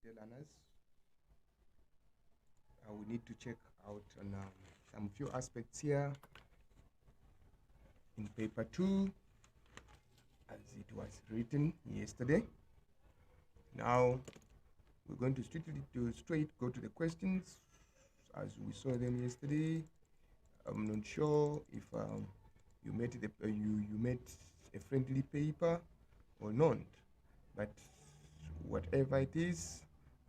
Dear learners, we need to check out on some few aspects here in paper 2 as it was written yesterday. Now we're going to straight go to the questions as we saw them yesterday. I'm not sure if you met a friendly paper or not, but whatever it is,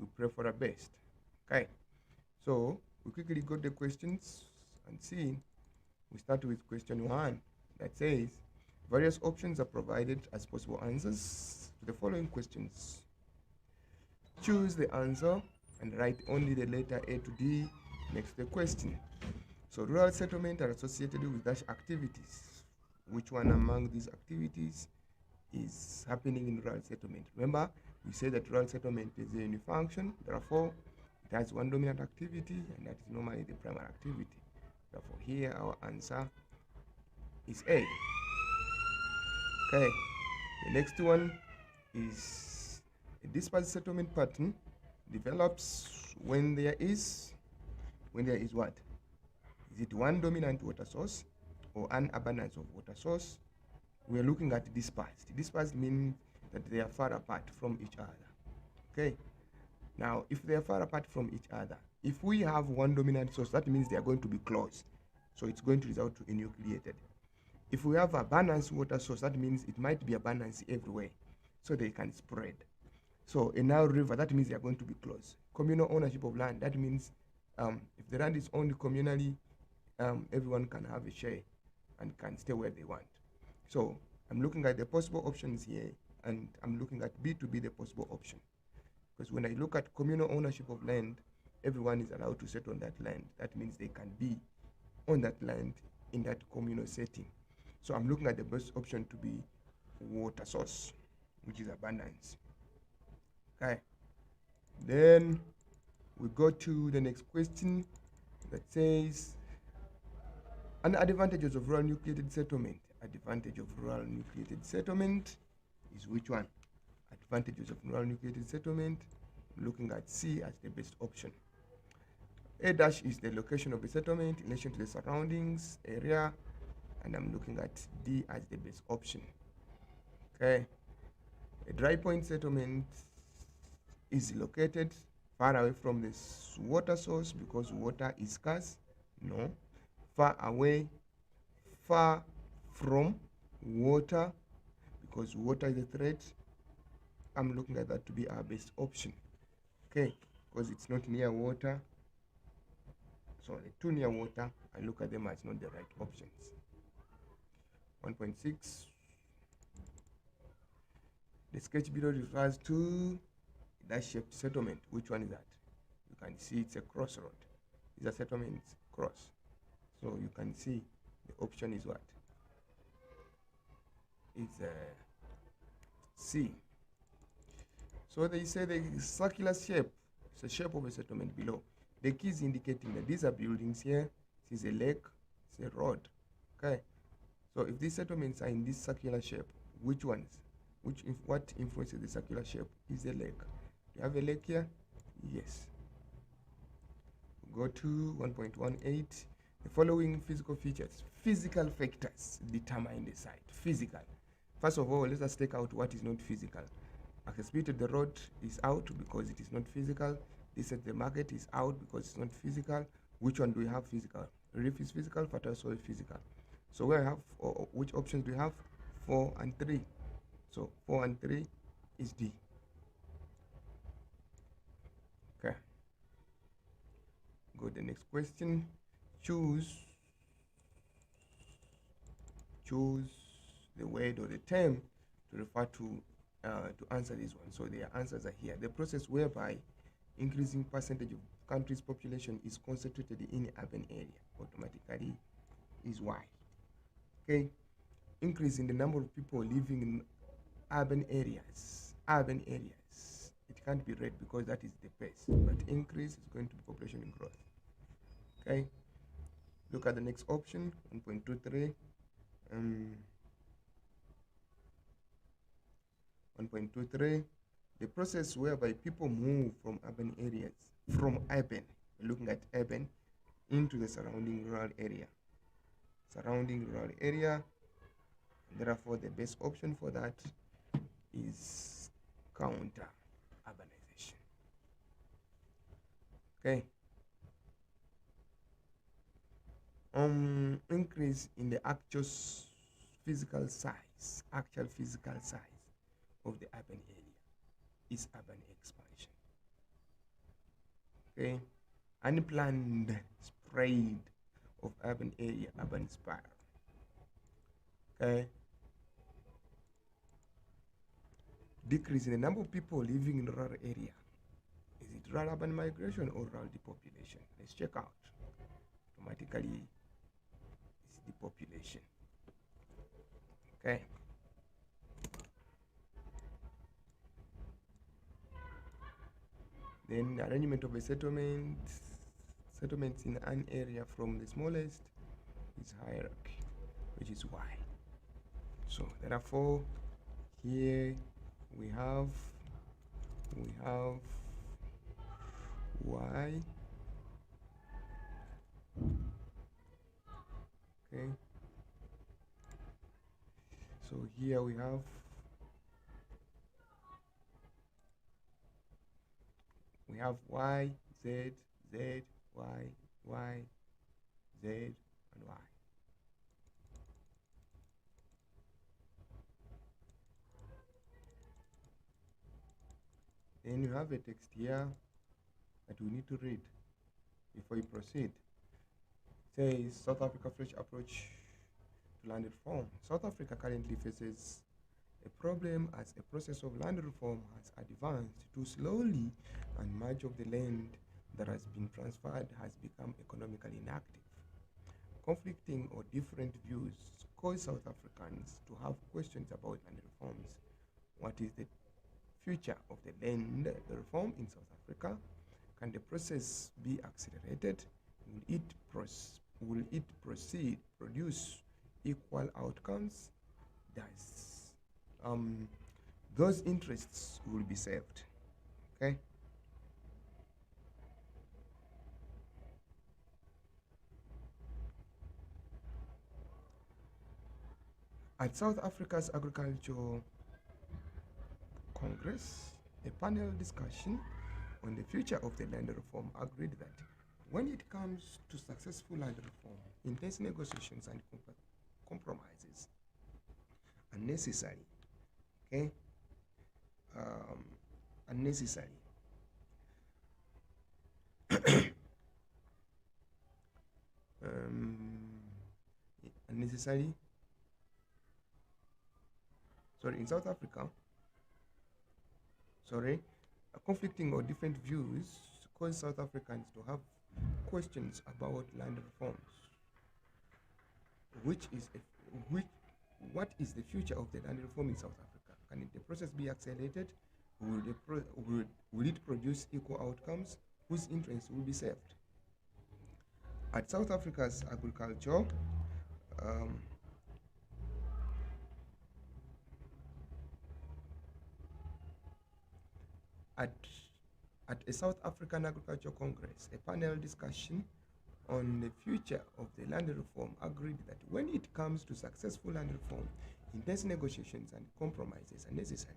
we pray for the best. Okay, so we quickly go to the questions and see. We start with question 1 that says various options are provided as possible answers to the following questions. Choose the answer and write only the letter A to D next to the question. So rural settlement are associated with dash activities. Which one among these activities is happening in rural settlement? Remember, we said that rural settlement is a unifunction, therefore it has one dominant activity, and that is normally the primary activity. Therefore here our answer is A. Okay, the next one is a dispersed settlement pattern develops when there is what? Is it one dominant water source or an abundance of water source? We are looking at dispersed. Dispersed means that they are far apart from each other. Okay. Now, if they are far apart from each other, if we have one dominant source, that means they are going to be close. So it's going to result to enucleated. If we have a balanced water source, that means it might be a balance everywhere, so they can spread. So a Nile river, that means they are going to be close. Communal ownership of land, that means if the land is owned communally, everyone can have a share and can stay where they want. So I'm looking at the possible options here, and I'm looking at B to be the possible option. Because when I look at communal ownership of land, everyone is allowed to settle on that land. That means they can be on that land in that communal setting. So I'm looking at the best option to be water source, which is abundance. Okay. Then we go to the next question that says, an advantages of rural nucleated settlement. Advantage of rural nucleated settlement is which one? Advantages of rural nucleated settlement. I'm looking at C as the best option. A dash is the location of the settlement in relation to the surroundings area, and I'm looking at D as the best option. Okay. A dry point settlement is located far away from the water source because water is scarce. No. Far away, far from water because water is a threat. I'm looking at that to be our best option. Okay, because it's not near water. So the two near water, I look at them as not the right options. 1.6. The sketch below refers to that shaped settlement. Which one is that? You can see it's a crossroad. It's a settlement cross. So you can see the option is what? It's C. So they say the circular shape, it's the shape of a settlement below. The key is indicating that these are buildings here. This is a lake, it's a road. Okay. So if these settlements are in this circular shape, which ones? What influences the circular shape is a lake. Do you have a lake here? Yes. Go to 1.18. The following physical features, physical factors determine the site. Physical. First of all, let us take out what is not physical. Accessibility to the road is out because it is not physical. This at the market is out because it's not physical. Which one do we have physical? Reef is physical, fertile soil is physical. So we have, which options do we have? 4 and 3. So 4 and 3 is D. Okay. Go to the next question. Choose the word or the term to refer to answer this one. So their answers are here. The process whereby increasing percentage of country's population is concentrated in urban area automatically is Y. Okay, increase in the number of people living in urban areas. It can't be red because that is the pace, but increase is going to be population growth. Okay, look at the next option, 1.23. 1.23, the process whereby people move from urban areas, we're looking at urban, into the surrounding rural area. Therefore, the best option for that is counter urbanization. Okay. Increase in the actual physical size of the urban area is urban expansion. Okay. Unplanned spread of urban area, urban spiral. Okay. Decrease in the number of people living in rural area. Is it rural urban migration or rural depopulation? Let's check out. Automatically, it's depopulation. Okay. Then arrangement of a settlements in an area from the smallest is hierarchy, which is Y. So therefore, here we have Y. Okay. So here we have Y, Z, Z, Y, Y, Z, and Y. Then you have a text here that we need to read before you proceed. It says South Africa fresh approach to land reform. South Africa currently faces a problem as a process of land reform has advanced too slowly and much of the land that has been transferred has become economically inactive. Conflicting or different views cause South Africans to have questions about land reforms. What is the future of the land reform in South Africa? Can the process be accelerated? Will it produce equal outcomes? Those interests will be served. Okay. At South Africa's Agriculture Congress, a panel discussion on the future of the land reform agreed that when it comes to successful land reform, intense negotiations and compromises are necessary. Okay, unnecessary. Unnecessary. Sorry, in South Africa. Conflicting or different views cause South Africans to have questions about land reforms. What is the future of the land reform in South Africa? Can the process be accelerated? Will it produce equal outcomes? Whose interests will be served? At South Africa's agriculture, at a South African Agriculture Congress, a panel discussion on the future of the land reform agreed that when it comes to successful land reform, intense negotiations and compromises are necessary.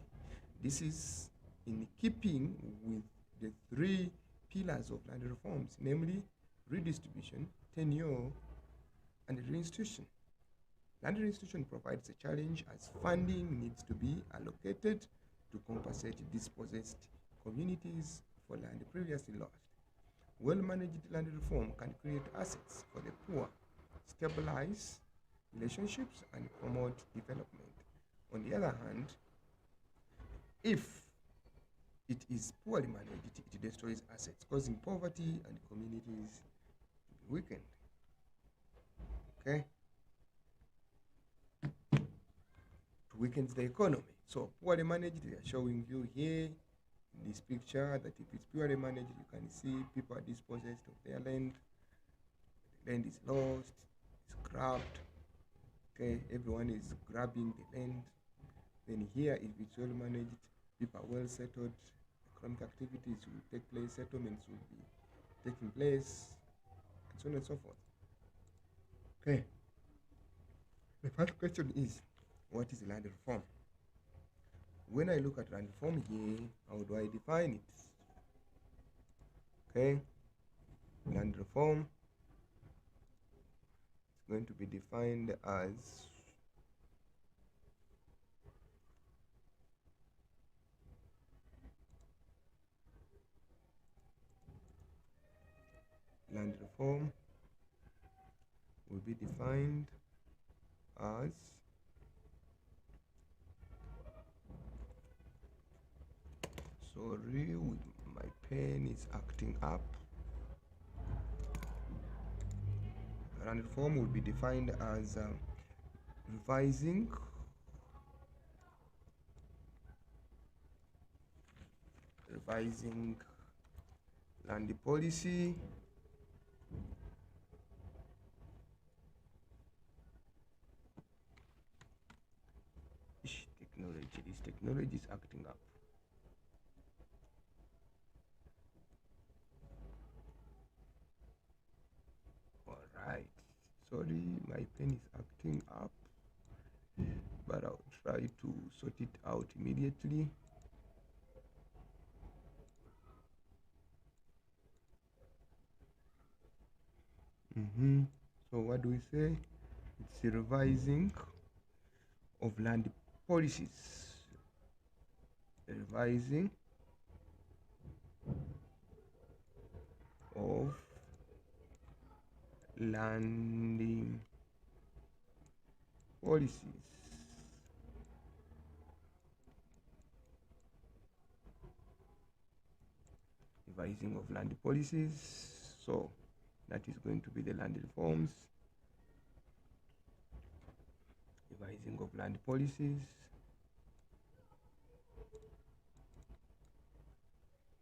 This is in keeping with the three pillars of land reforms, namely redistribution, tenure, and reinstitution. Land reinstitution provides a challenge as funding needs to be allocated to compensate dispossessed communities for land previously lost. Well-managed land reform can create assets for the poor, stabilize relationships, and promote development. On the other hand, if it is poorly managed, it destroys assets, causing poverty and communities to be weakened. Okay? It weakens the economy. So poorly managed, they are showing you here in this picture that if it's purely managed, you can see people are dispossessed of their land. The land is lost, it's grabbed. Okay, everyone is grabbing the land. Then here, if it's well managed, people are well settled, economic activities will take place, settlements will be taking place, and so on and so forth. Okay. The first question is, what is land reform? When I look at land reform here, how do I define it? Okay. Land reform is going to be defined as land reform will be defined as sorry, my pen is acting up. Land reform will be defined as revising land policy this technology is acting up. Alright, sorry, my pen is acting up, but I'll try to sort it out immediately. So what do we say? It's a revising of land policies. Revising of landing policies. Revising of land policies. So that is going to be the land reforms. Revising of land policies.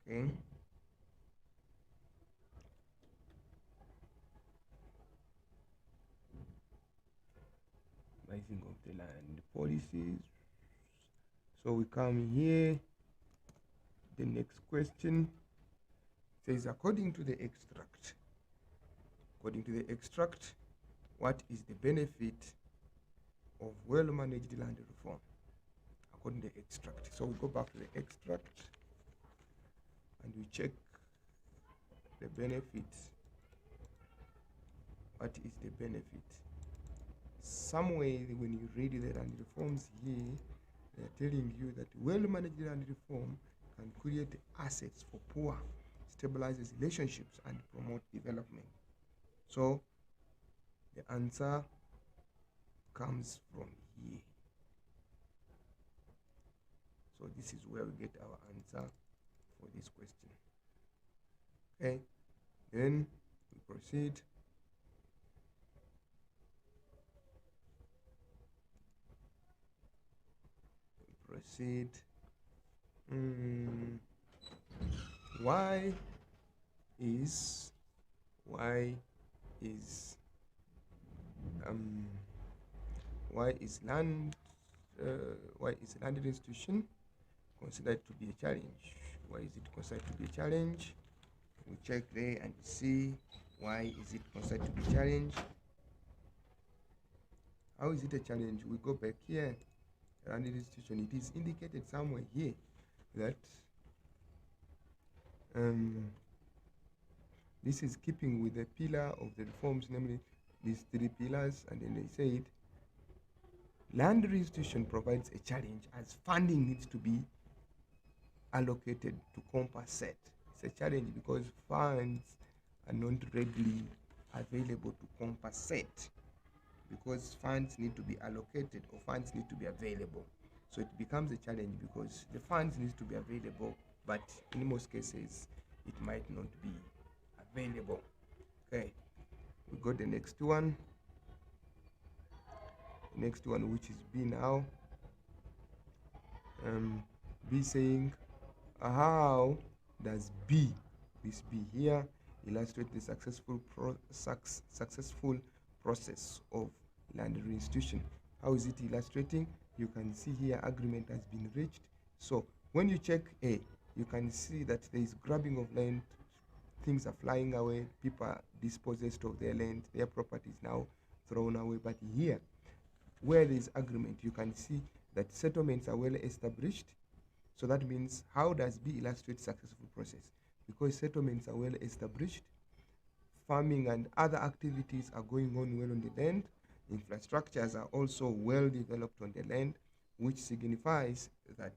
Okay. Revising of the land policies. So we come here. The next question says, according to the extract, what is the benefit of well-managed land reform? According to the extract. So we go back to the extract and we check the benefits. What is the benefit? Somewhere when you read the land reforms here, they're telling you that well-managed land reform can create assets for poor, stabilizes relationships, and promote development. So the answer comes from here. So this is where we get our answer for this question. Okay, then we proceed. Why is land restitution considered to be a challenge? Why is it considered to be a challenge? We check there and see why is it considered to be a challenge. How is it a challenge? We go back here. Land restitution, it is indicated somewhere here that this is keeping with the pillar of the reforms, namely these three pillars, and then they said land restitution provides a challenge as funding needs to be allocated to compensate. It's a challenge because funds are not readily available to compensate, because funds need to be allocated or funds need to be available. So it becomes a challenge because the funds need to be available, but in most cases it might not be available. Okay, we got the next one. Next one, which is B now. B saying, how does this B here illustrate the successful process of land restitution? How is it illustrating? You can see here agreement has been reached. So When you check A, you can see that there is grabbing of land, things are flying away, people are dispossessed of their land, their property is now thrown away. But here, where there is agreement, you can see that settlements are well established. So that means, how does B illustrate successful process? Because settlements are well established, farming and other activities are going on well on the land, infrastructures are also well developed on the land, which signifies that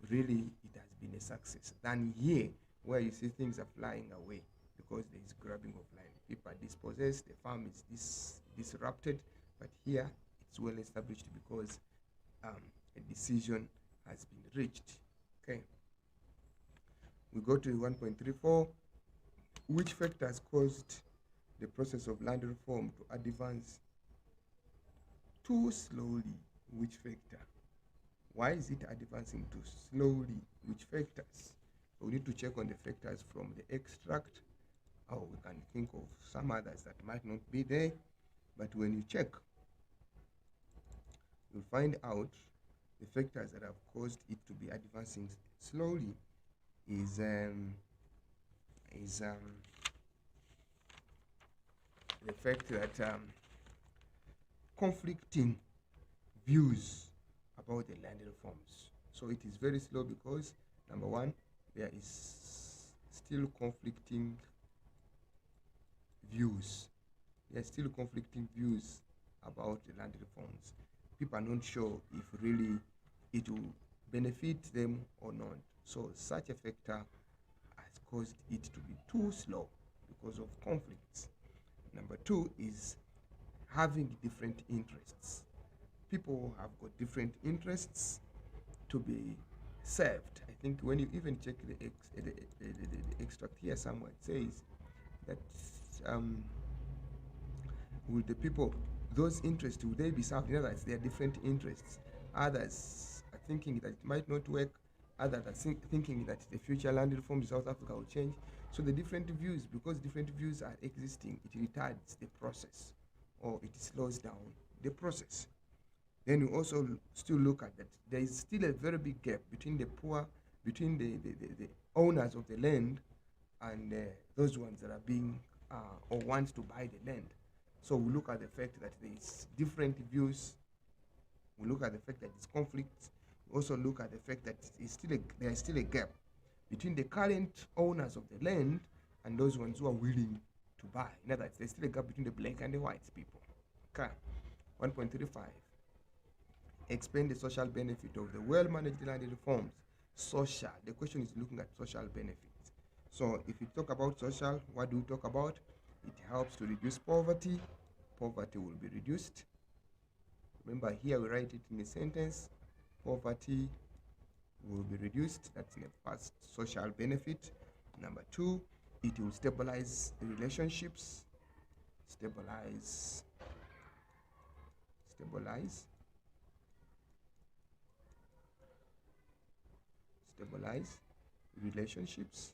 really it has been a success. Than here, where you see things are flying away because there is grabbing of land. People are dispossessed, the farm is disrupted, but here it's well established because a decision has been reached. Okay. We go to 1.34. Which factors caused the process of land reform to advance too slowly? Which factor? Why is it advancing too slowly? Which factors? So we need to check on the factors from the extract, or we can think of some others that might not be there. But when you check, you'll find out the factors that have caused it to be advancing slowly is the fact that conflicting views about the land reforms. So it is very slow because, number one, there is still conflicting views. There are still conflicting views about the land reforms. People are not sure if really it will benefit them or not. So such a factor has caused it to be too slow because of conflicts. Number two is having different interests. People have got different interests to be served. I think when you even check the extract here somewhere, it says that will the people, those interests, will they be served? In other words, there are different interests. Others are thinking that it might not work. Others are thinking that the future land reforms in South Africa will change. So the different views, because different views are existing, it retards the process, or it slows down the process. Then you also still look at that there is still a very big gap between the poor, between the owners of the land and those ones that are being or want to buy the land. So we look at the fact that there is different views. We look at the fact that it's conflicts. We also look at the fact that there is still a gap between the current owners of the land and those ones who are willing to buy. In other words, there's still a gap between the black and the white people. Okay. 1.35. Explain the social benefit of the well-managed land reforms. Social. The question is looking at social benefits. So if you talk about social, what do we talk about? It helps to reduce poverty. Poverty will be reduced. Remember, here we write it in a sentence. Poverty will be reduced. That's the first social benefit. Number two, it will stabilize the relationships. Stabilize relationships.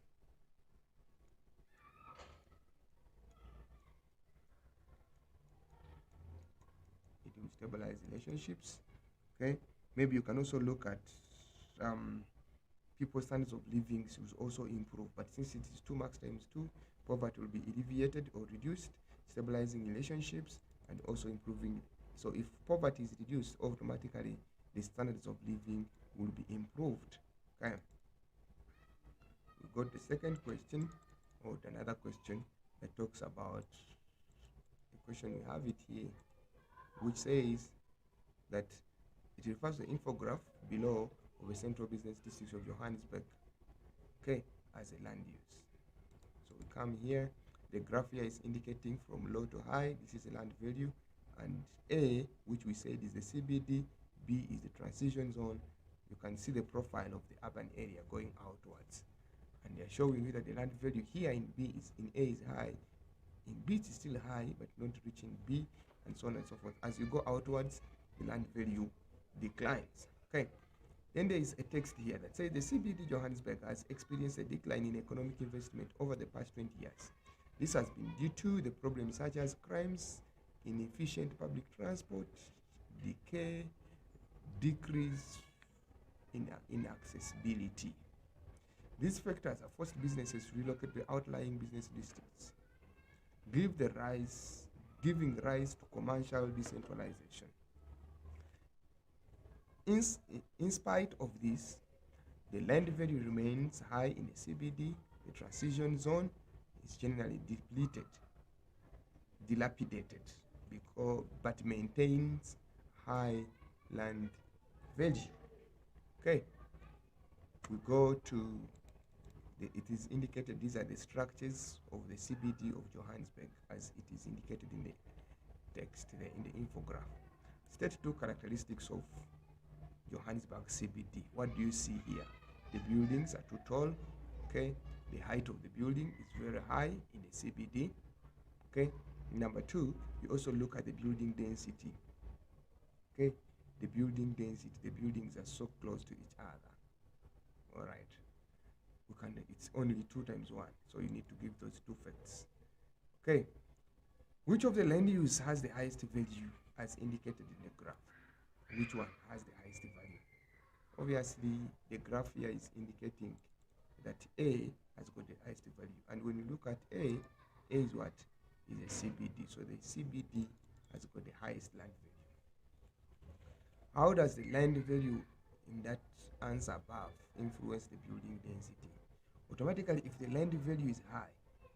It will stabilize relationships. Okay. Maybe you can also look at people's standards of living will also improve. But since it is 2 marks times 2, poverty will be alleviated or reduced, stabilizing relationships and also improving. So if poverty is reduced, automatically the standards of living will be improved. Okay. We got the second question, or another question that talks about the question we have it here, which says that it refers to the infograph below of a central business district of Johannesburg, okay, as a land use. So we come here, the graph here is indicating from low to high. This is the land value, and A, which we said is the CBD, B is the transition zone. You can see the profile of the urban area going outwards, and they're showing you that the land value here in B is in A is high, in B it's still high but not reaching B, and so on and so forth. As you go outwards, the land value declines. Okay. Then there is a text here that says the CBD Johannesburg has experienced a decline in economic investment over the past 20 years. This has been due to the problems such as crimes, inefficient public transport, decay, decrease inaccessibility. These factors have forced businesses to relocate to outlying business districts, giving rise to commercial decentralization. In spite of this, the land value remains high in the CBD. The transition zone is generally dilapidated, but maintains high land value. Okay, we go to it is indicated these are the structures of the CBD of Johannesburg as it is indicated in the text there in the infograph. State 2 characteristics of Johannesburg CBD. What do you see here? The buildings are too tall. Okay, the height of the building is very high in the CBD. Okay, number 2, you also look at the building density. Okay, the building density, the buildings are so close to each other. All right, it's only 2 times 1, so you need to give those 2 facts. Okay, which of the land use has the highest value as indicated in the graph? Which one has the highest value? Obviously, the graph here is indicating that A has got the highest value, and when you look at A is what? Is a CBD, so the CBD has got the highest land value. How does the land value in that answer above influence the building density? Automatically, if the land value is high,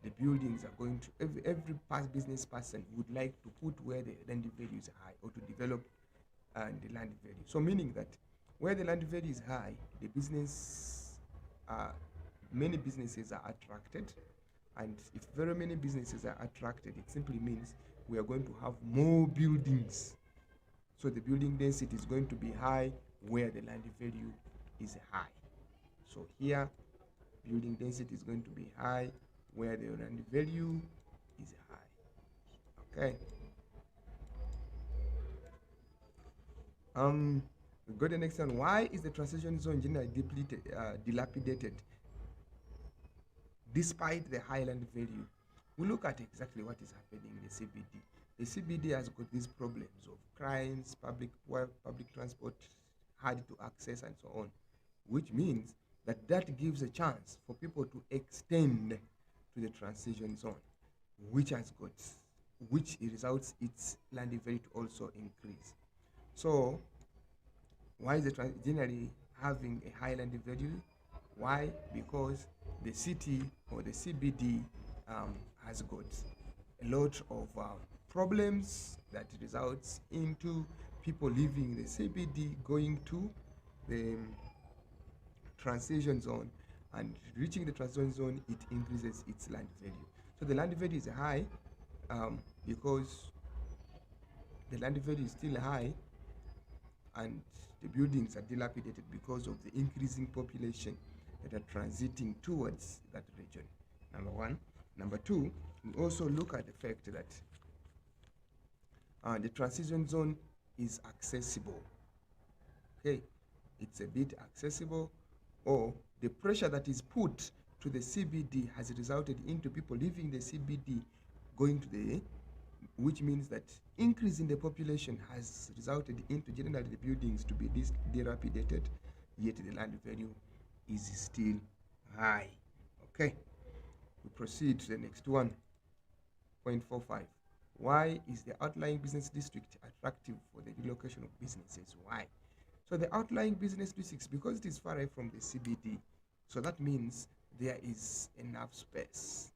the buildings are going to, every business person would like to put where the land value is high, or to develop the land value. So meaning that where the land value is high, the many businesses are attracted, and if very many businesses are attracted, it simply means we are going to have more buildings. So the building density is going to be high where the land value is high. So here, building density is going to be high where the land value is high. Okay. We go to the next one. Why is the transition zone generally dilapidated despite the high land value? We look at exactly what is happening in the CBD. The CBD has got these problems of crimes, public transport hard to access, and so on, which means that gives a chance for people to extend to the transition zone, which results its land value to also increase. So why is it generally having a high land value? Why? Because the city or the CBD has got a lot of problems that results into people leaving the CBD going to the transition zone, and reaching the transition zone, it increases its land value. So the land value is high because the land value is still high, and the buildings are dilapidated because of the increasing population that are transiting towards that region. Number 1. Number 2, we also look at the fact that the transition zone is accessible. Okay, it's a bit accessible, or the pressure that is put to the CBD has resulted into people leaving the CBD going to the, which means that increase in the population has resulted into generally the buildings to be dilapidated, yet the land value is still high. Okay, we proceed to the next one. 0.45. Why is the outlying business district attractive for the relocation of businesses? Why? So the outlying business districts, because it is far away from the CBD, so that means there is enough space.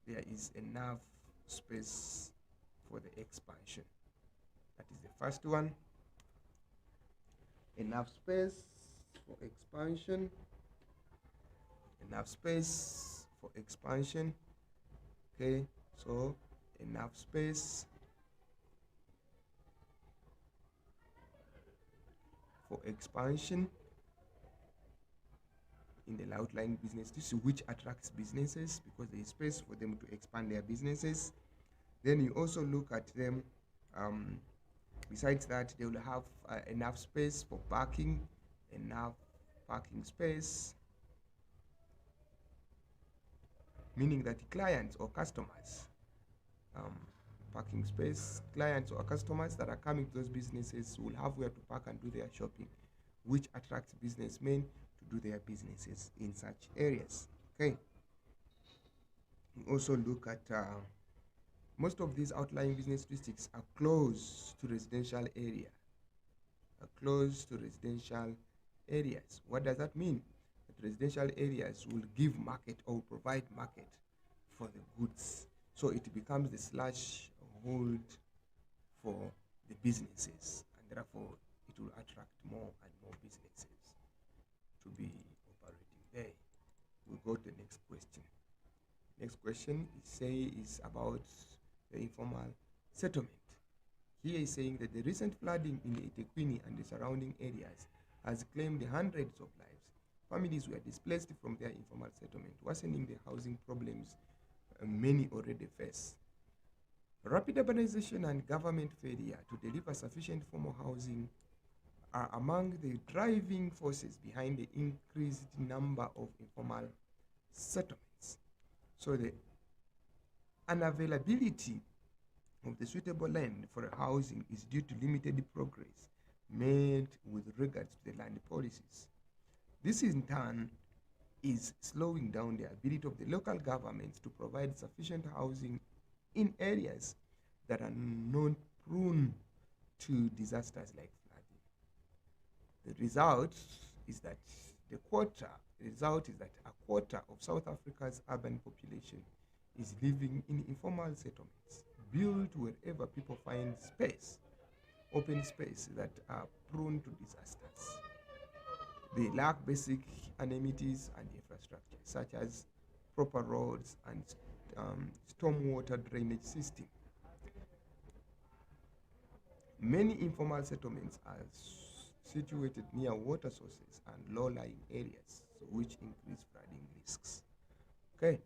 There is enough space for the expansion. That is the first one. Enough space for expansion. Enough space for expansion. Okay, so enough space for expansion in the outlying business district, which attracts businesses because there is space for them to expand their businesses. Then you also look at them, besides that, they will have enough space for parking, enough parking space, meaning that clients or customers parking space. Clients or customers that are coming to those businesses will have where to park and do their shopping, which attracts businessmen to do their businesses in such areas. Okay. We also look at most of these outlying business districts are close to residential area. What does that mean? That residential areas will give market or provide market for the goods. So it becomes the slash hold for the businesses, and therefore it will attract more and more businesses to be operating there. We'll go to the next question. Next question is about the informal settlement. Here is saying that the recent flooding in eThekwini and the surrounding areas has claimed hundreds of lives. Families were displaced from their informal settlement, worsening the housing problems many already face. Rapid urbanization and government failure to deliver sufficient formal housing are among the driving forces behind the increased number of informal settlements. So the unavailability of the suitable land for housing is due to limited progress made with regards to the land policies. This in turn is slowing down the ability of the local governments to provide sufficient housing in areas that are not prone to disasters like flooding. The result is that a quarter of South Africa's urban population is living in informal settlements built wherever people find open space that are prone to disasters. They lack basic amenities and infrastructure, such as proper roads and stormwater drainage system. Many informal settlements are situated near water sources and low-lying areas, which increase flooding risks. Okay.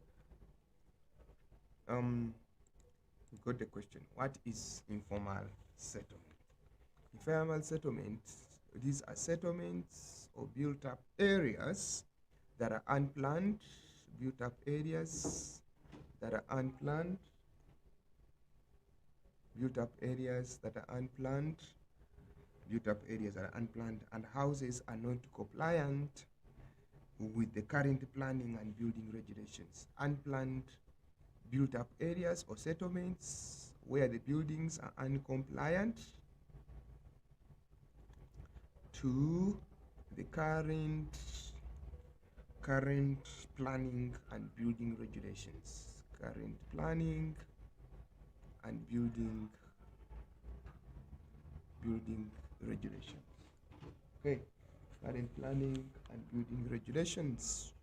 We got the question. What is informal settlement? Informal settlements, these are settlements or built-up areas that are unplanned, built-up areas that are unplanned, and houses are not compliant with the current planning and building regulations. Unplanned built-up areas or settlements where the buildings are uncompliant to the current planning and building regulations. Okay, current planning and building regulations.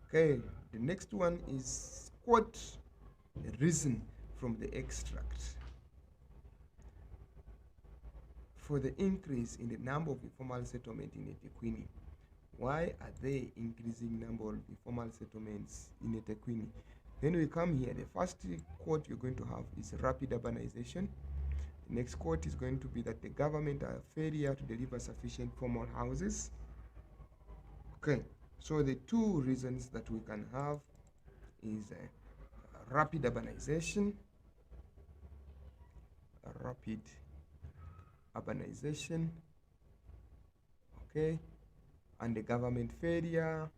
Okay, the next one is quote the reason from the extract for the increase in the number of informal settlements in eThekwini. Why are they increasing number of informal settlements in eThekwini? Then we come here. The first quote you're going to have is rapid urbanization. The next quote is going to be that the government are failure to deliver sufficient formal houses. Okay, so the two reasons that we can have is rapid urbanization, okay, and the government failure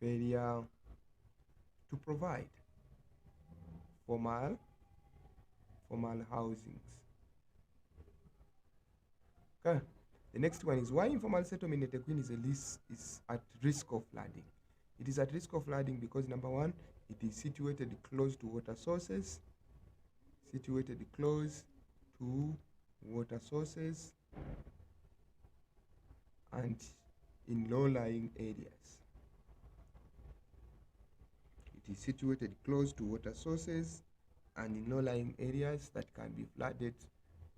to provide formal housings. Okay. The next one is why informal settlement in eThekwini is at risk of flooding. It is at risk of flooding because number one, it is situated close to water sources. And in low-lying areas. It is situated close to water sources and in low-lying areas that can be flooded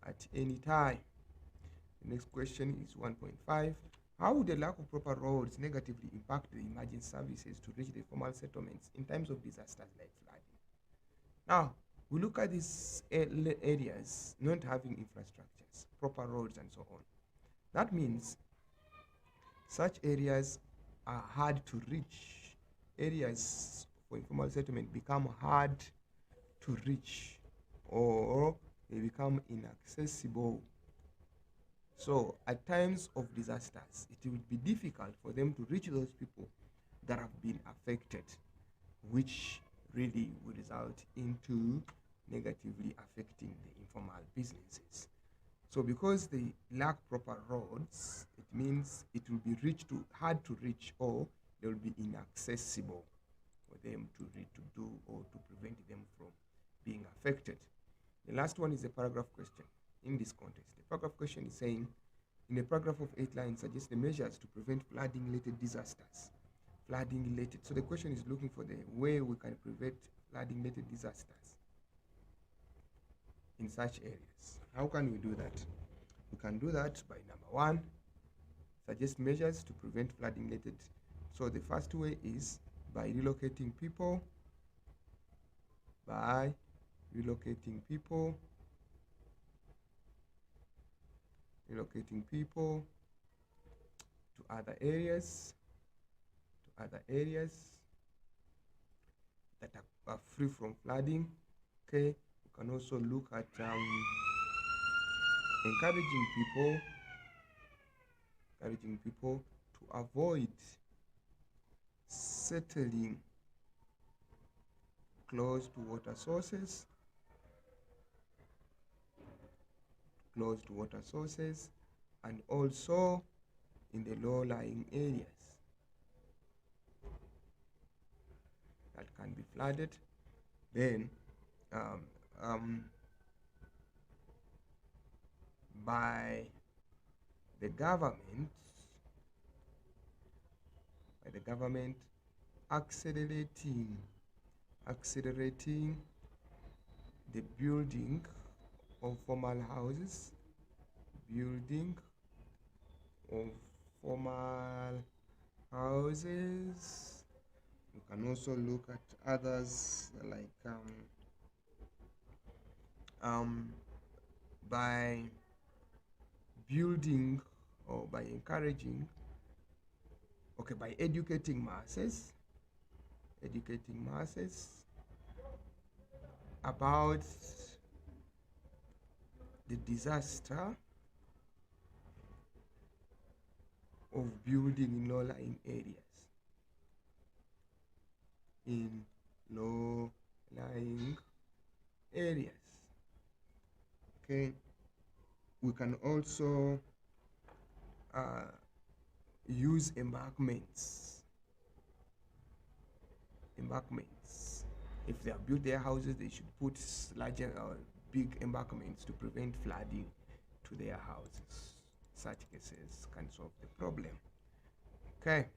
at any time. The next question is 1.5. How would the lack of proper roads negatively impact the emergency services to reach the formal settlements in times of disasters like flooding? Now, we look at these areas not having infrastructures, proper roads, and so on. That means such areas are hard to reach. Areas for informal settlement become hard to reach, or they become inaccessible. So at times of disasters, it will be difficult for them to reach those people that have been affected, which really will result into negatively affecting the informal businesses. So because they lack proper roads, it means it will be hard to reach, or they will be inaccessible for them to do, or to prevent them from being affected. The last one is a paragraph question in this context. The paragraph question is saying, in a paragraph of 8 lines, suggest the measures to prevent flooding-related disasters. Flooding-related. So the question is looking for the way we can prevent flooding-related disasters in such areas. How can we do that? We can do that by number 1, suggest measures to prevent flooding-related. So the first way is by relocating people, relocating people to other areas that are free from flooding. Okay, we can also look at encouraging people to avoid settling close to water sources, and also in the low-lying areas that can be flooded. Then by the government accelerating the building of formal houses, You can also look at others like by building, or by encouraging, by educating masses about the disaster of building in low-lying areas. Okay, we can also use embankments. If they have built their houses, they should put larger or big embankments to prevent flooding to their houses. Such cases can solve the problem. Okay.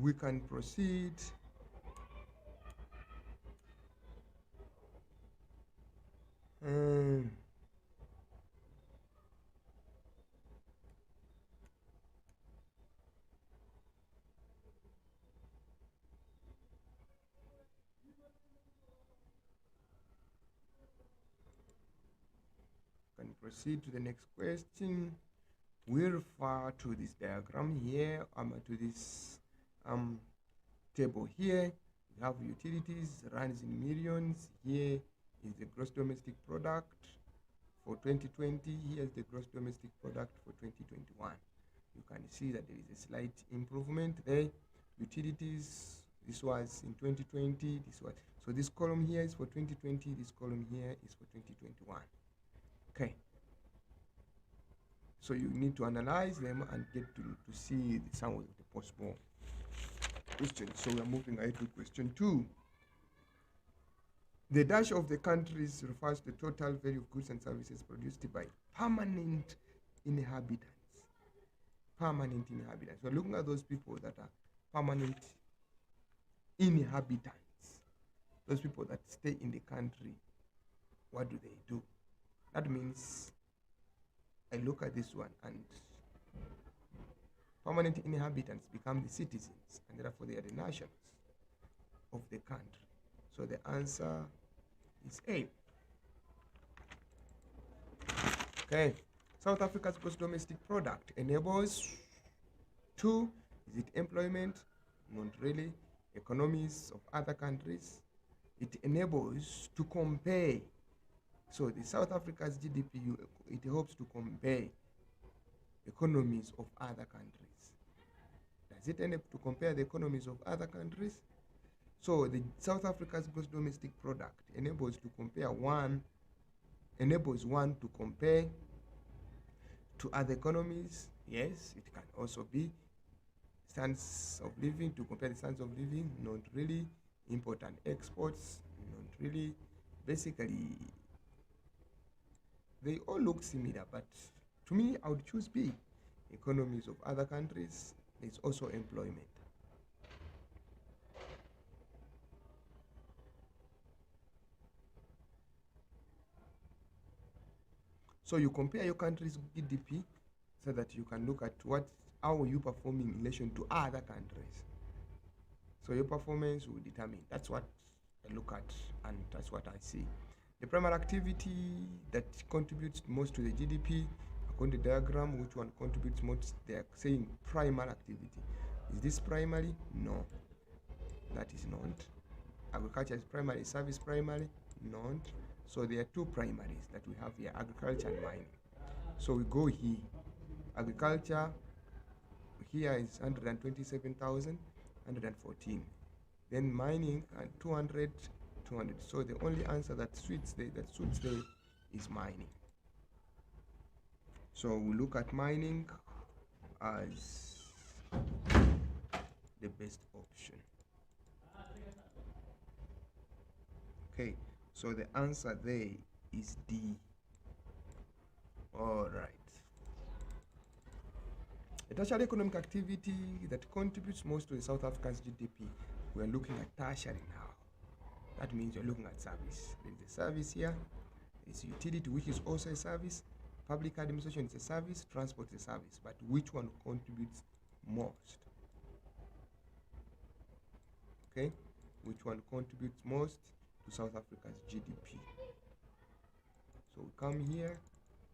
We can proceed. Proceed to the next question. We refer to this diagram here, to this table here. We have utilities, runs in millions. Here is the gross domestic product for 2020. Here is the gross domestic product for 2021. You can see that there is a slight improvement there. Utilities, this was in 2020. So this column here is for 2020. This column here is for 2021. Okay. So you need to analyze them and get to see some of the possible questions. So we are moving ahead to question 2. The dash of the countries refers to the total value of goods and services produced by permanent inhabitants. We're looking at those people that are permanent inhabitants. Those people that stay in the country. What do? That means I look at this one, and permanent inhabitants become the citizens, and therefore they are the nationals of the country. So the answer is A. Okay. South Africa's gross domestic product enables 2. Is it employment? Not really. Economies of other countries? It enables to compare. So the South Africa's GDP, it helps to compare economies of other countries. Does it enable to compare the economies of other countries? So the South Africa's gross domestic product enables one to compare to other economies. Yes, it can also be standards of living, to compare the standards of living. Not really. Import and exports, not really. Basically, they all look similar, but to me, I would choose B. Economies of other countries. There's also employment. So you compare your country's GDP so that you can look at how you performing in relation to other countries. So your performance will determine. That's what I look at, and that's what I see. The primary activity that contributes most to the GDP, according to the diagram, which one contributes most? They're saying primary activity. Is this primary? No, that is not. Agriculture is primary. Service primary? Not. So there are two primaries that we have here, agriculture and mining. So we go here. Agriculture here is 127,000, 114. Then mining at 200, 200. So the only answer that suits there is mining. So we look at mining as the best option. Okay, so the answer there is D. All right. A tertiary economic activity that contributes most to the South African's GDP. We're looking at tertiary now. That means you're looking at service. There's a service here. There's utility, which is also a service. Public administration is a service. Transport is a service. But which one contributes most? Okay, which one contributes most to South Africa's GDP? So we come here,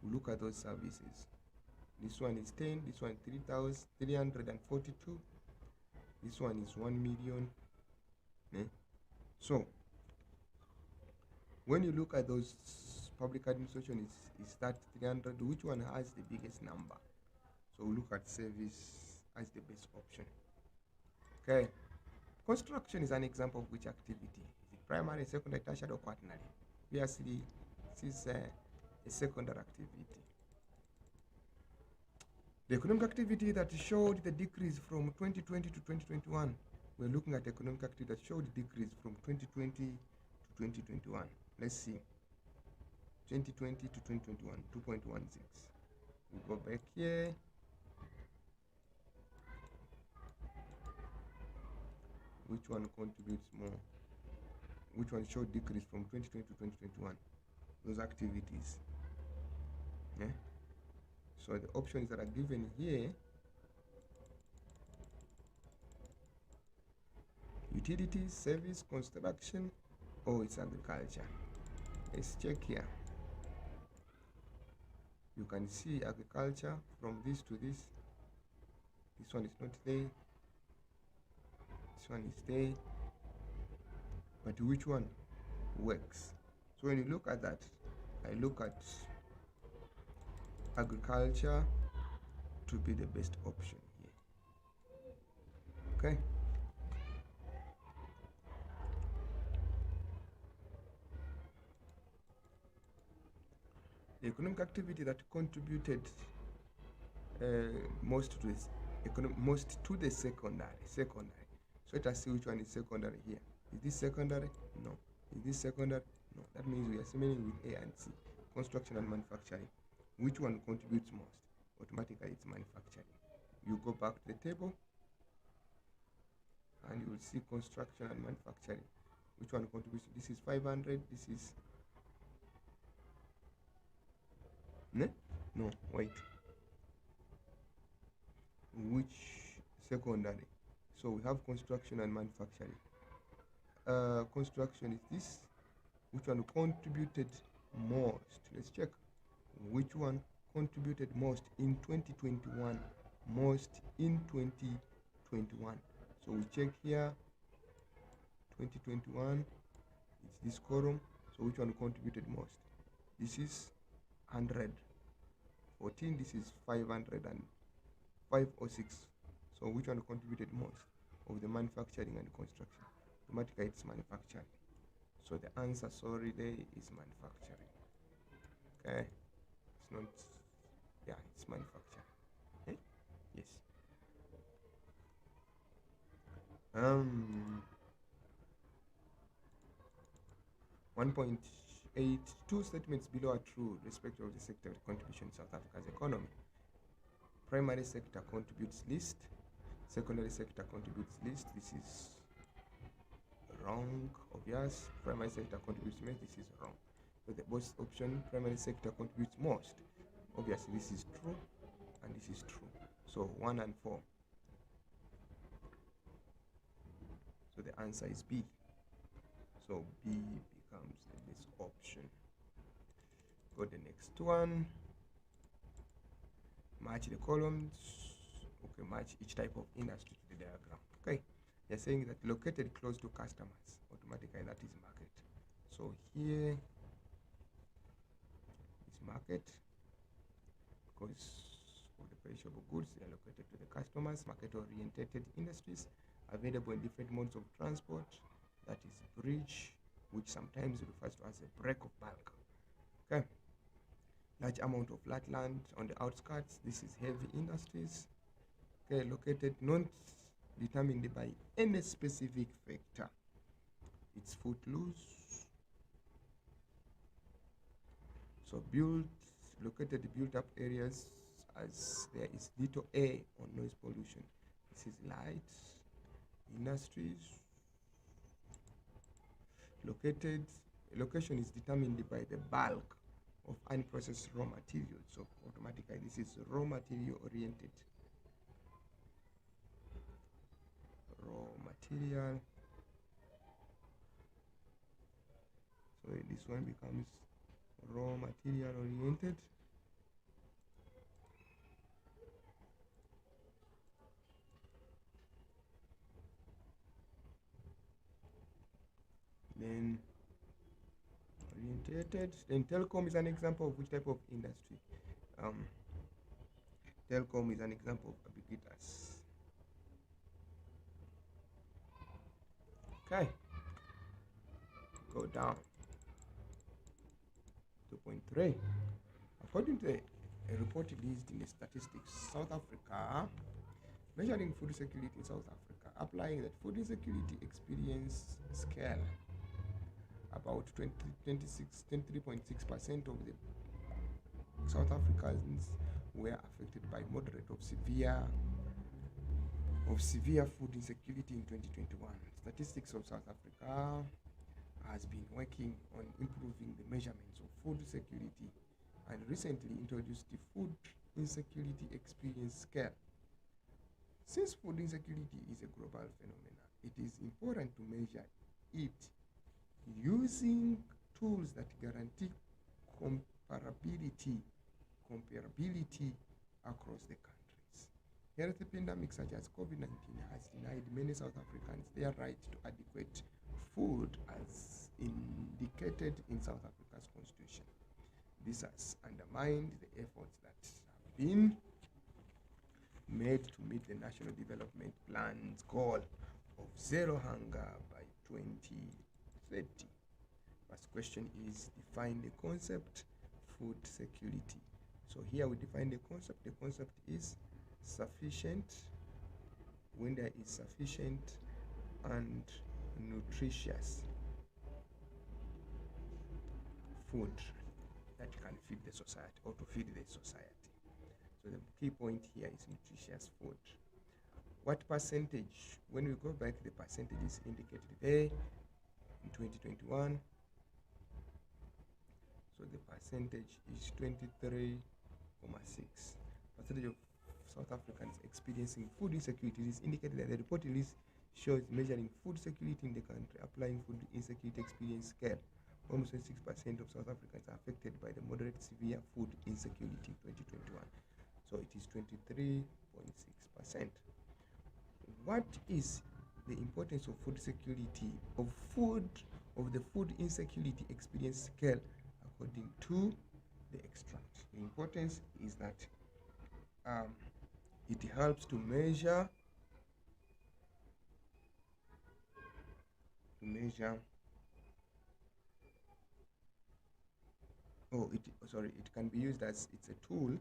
we look at those services. This one is 10, this one 3,342, this one is 1 million. So when you look at those public administration is that 300, which one has the biggest number? So we look at service as the best option. Okay, construction is an example of which activity? Is it primary, secondary, tertiary, or quaternary? Obviously, this is a secondary activity. The economic activity that showed the decrease from 2020 to 2021. We're looking at economic activity that showed the decrease from 2020 to 2021. Let's see. 2020 to 2021, 2.16. We go back here. Which one contributes more? Which one showed decrease from 2020 to 2021? Those activities. Yeah. So the options that are given here: utilities, service, construction, or it's agriculture. Let's check here. You can see agriculture from this to this. This one is not there. This one is there. But which one works? So when you look at that, I look at agriculture to be the best option here. Okay. The economic activity that contributed most to this secondary. So let us see which one is secondary here. Is this secondary? No. Is this secondary? No. That means we are similar with A and C. Construction and manufacturing. Which one contributes most? Automatically it's manufacturing. You go back to the table and you will see construction and manufacturing. Which one contributes? This is 500. This is no, wait. Which secondary? So we have construction and manufacturing. Construction is this. Which one contributed most? Let's check. Which one contributed most in 2021? Most in 2021. 2021. So we check here 2021, it's this column. So which one contributed most? This is 114, this is 506. So which one contributed most of the manufacturing and construction? Automatically it's manufacturing. So the answer, sorry, there is manufacturing. Okay, it's not, yeah, it's manufacturing. Okay? Yes. 1.82 statements below are true respect of the sector contribution to South Africa's economy. Primary sector contributes least, secondary sector contributes least. This is wrong, obvious. Primary sector contributes most. This is wrong. So the both option, primary sector contributes most. Obviously, this is true, and this is true. So 1 and 4. So the answer is B. So B becomes the best option. Go the next one. Match the columns. Okay, match each type of industry to the diagram. Okay, they're saying that located close to customers, automatically that is market. So here is market because of the perishable goods, they are located to the customers. Market-oriented industries available in different modes of transport. That is bridge, which sometimes refers to as a break of bulk. Okay. Large amount of flat land on the outskirts. This is heavy industries. Okay, located not determined by any specific factor. It's footloose. So located built up areas as there is little air or noise pollution. This is light industries. Location is determined by the bulk of unprocessed raw material. So automatically this is raw material oriented. Raw material. So this one becomes raw material oriented. Then orientated. Then telecom is an example of which type of industry? Telecom is an example of ubiquitous. Okay. Go down. 2.3. According to a report released in the statistics, South Africa, measuring food security in South Africa, applying that food insecurity experience scale. About 23.6% of the South Africans were affected by moderate of severe food insecurity in 2021. Statistics of South Africa has been working on improving the measurements of food security and recently introduced the food insecurity experience scale. Since food insecurity is a global phenomenon, it is important to measure it using tools that guarantee comparability across the countries. Health pandemics such as COVID-19 has denied many South Africans their right to adequate food as indicated in South Africa's constitution. This has undermined the efforts that have been made to meet the National Development Plan's goal of zero hunger by 2030. First question is define the concept food security. So here we define the concept. The concept is sufficient, when there is sufficient and nutritious food that can feed the society or to feed the society. So the key point here is nutritious food. What percentage? When we go back, the percentage is indicated there in 2021. So the percentage is 23.6%. Percentage of South Africans experiencing food insecurity is indicated that the report release shows measuring food security in the country, applying food insecurity experience scale. Almost 6% of South Africans are affected by the moderate severe food insecurity in 2021. So it is 23.6%. what is the importance of food security, of the food insecurity experience scale according to the extract? The importance is that it helps to measure it can be used as, it's a tool,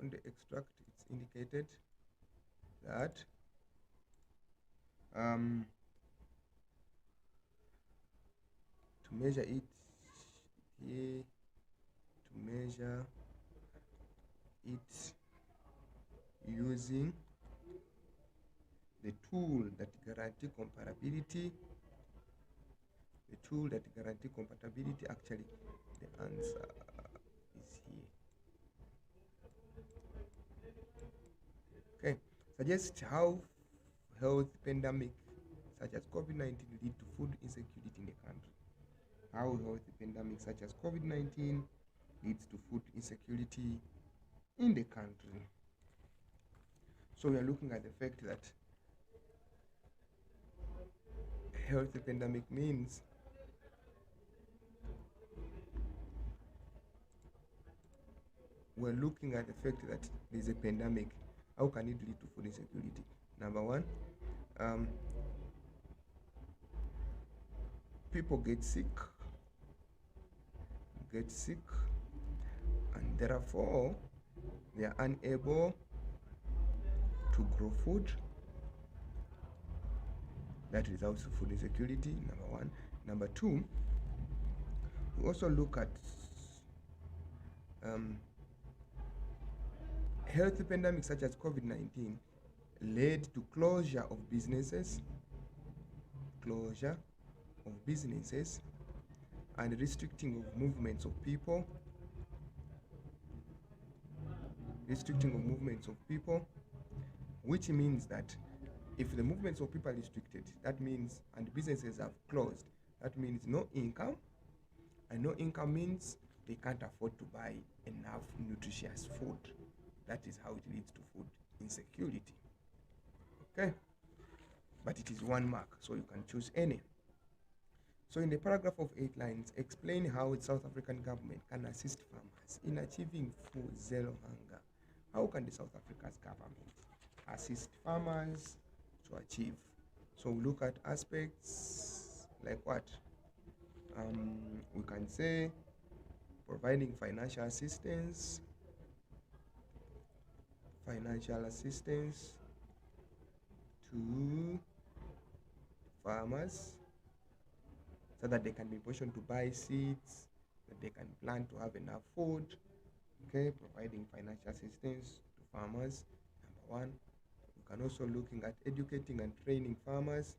on the extract it's indicated that to measure it here, to measure it using the tool that guarantee comparability, actually the answer is here. Okay, suggest how health pandemic such as COVID-19 lead to food insecurity in the country. How health pandemic such as COVID-19 leads to food insecurity in the country. So we are looking at the fact that health pandemic means we're looking at the fact that there's a pandemic. How can it lead to food insecurity? Number one, people get sick, and therefore they are unable to grow food. That results in food insecurity, number one. Number two, we also look at health pandemics such as COVID-19 led to closure of businesses and restricting of movements of people, which means that if the movements of people are restricted, that means, and businesses have closed, that means no income, and no income means they can't afford to buy enough nutritious food. That is how it leads to food insecurity. Okay, but it is one mark, so you can choose any. So in the paragraph of 8 lines, explain how the South African government can assist farmers in achieving food zero hunger. How can the South Africa's government assist farmers to achieve? So we look at aspects like what? We can say providing financial assistance to farmers so that they can be positioned to buy seeds, that they can plan to have enough food. Okay, providing financial assistance to farmers, number one. We can also looking at educating and training farmers,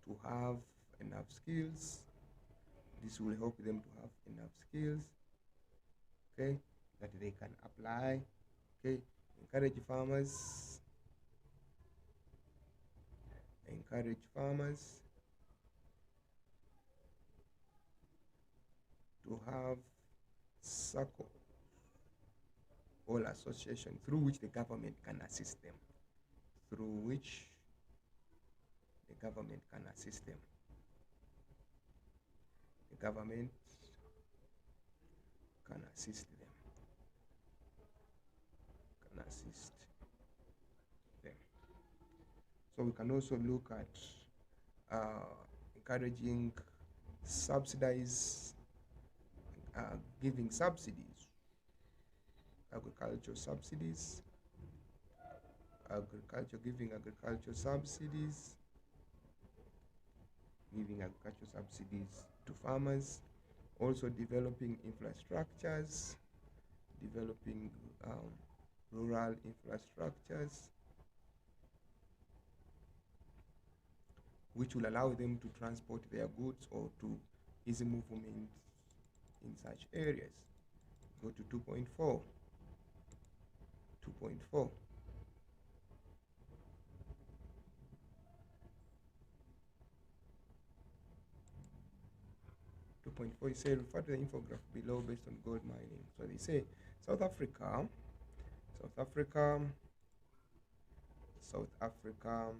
to have enough skills. This will help them to have enough skills, okay, that they can apply. Okay, encourage farmers to have circle or association through which the government can assist them. The government can assist them. So we can also look at encouraging giving subsidies, agricultural subsidies to farmers, also developing infrastructures, rural infrastructures, which will allow them to transport their goods or to easy movement in such areas. Go to 2.4. 2.4, you say refer to the infographic below based on gold mining. So they say South Africa, South Africa, South Africa,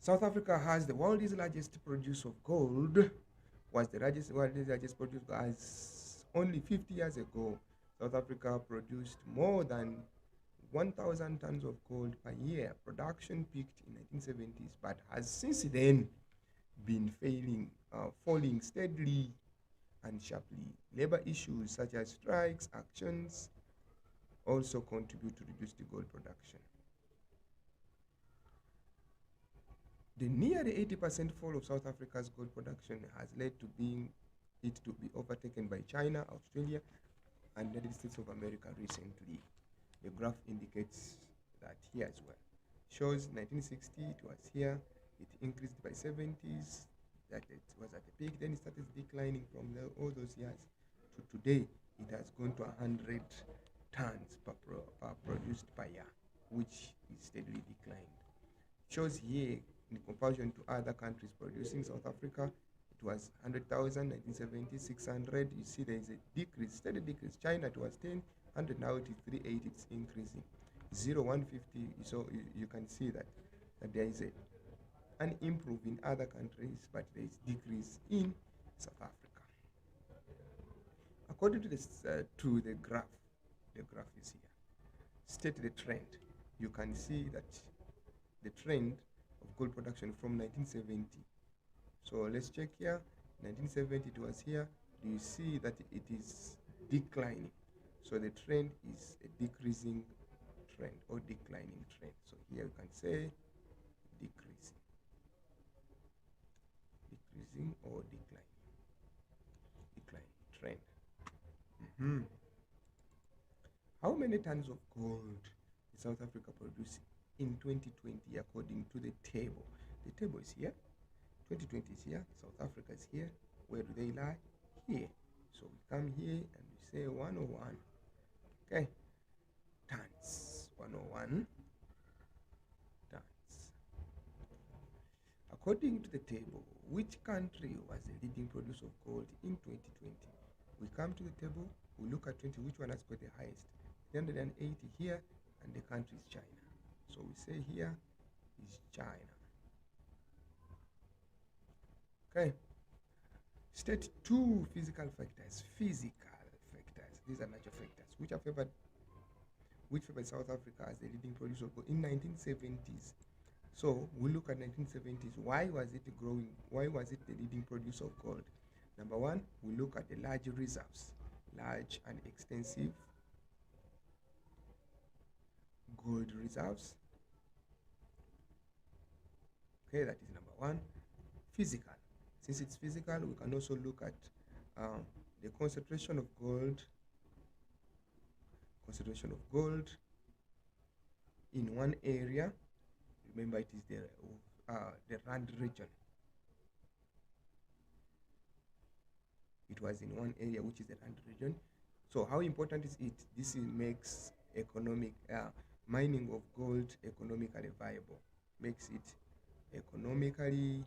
South Africa has the world's largest producer of gold, was the world's largest producer as only 50 years ago. South Africa produced more than 1,000 tons of gold per year. Production peaked in 1970s, but has since then been falling steadily and sharply. Labor issues such as strikes, actions also contribute to reduce the gold production. The nearly 80% fall of South Africa's gold production has led to it to be overtaken by China, Australia, and the United States of America recently. The graph indicates that here as well. Shows 1960 it was here, it increased by 70s, that it was at the peak, then it started declining from all those years to today. It has gone to 100 tons per produced per year, which is steadily declined. Shows here in comparison to other countries producing. South Africa, it was 100,000, 1970, 600. You see there is a decrease, steady decrease. China, it was 10, 100, now it is 380, it's increasing. 150, so you can see that there is an improve in other countries, but there is decrease in South Africa. According to the graph is here. State the trend. You can see that the trend of gold production from 1970. So let's check here. 1970 it was here. Do you see that it is declining? So the trend is a decreasing trend or declining trend. So here you can say decreasing or declining trend. How many tons of gold is South Africa producing in 2020 according to the table? The table is here. 2020 is here. South Africa is here. Where do they lie? Here. So we come here and we say 101. Okay. Tons. 101 tons. According to the table, which country was the leading producer of gold in 2020? We come to the table, we look at 20, which one has got the highest? 380 here, and the country is China. So we say here is China. Okay. State two physical factors. These are natural factors which favored South Africa as the leading producer of gold in 1970s. So we look at 1970s. Why was it growing? Why was it the leading producer of gold? Number one, we look at the large reserves, large and extensive gold reserves. Okay, that is number one. Physical. Since it's physical, we can also look at the concentration of gold in one area. Remember, it is the Rand region. It was in one area, which is the Rand region. So how important is it? This makes mining of gold economically viable. Makes it economically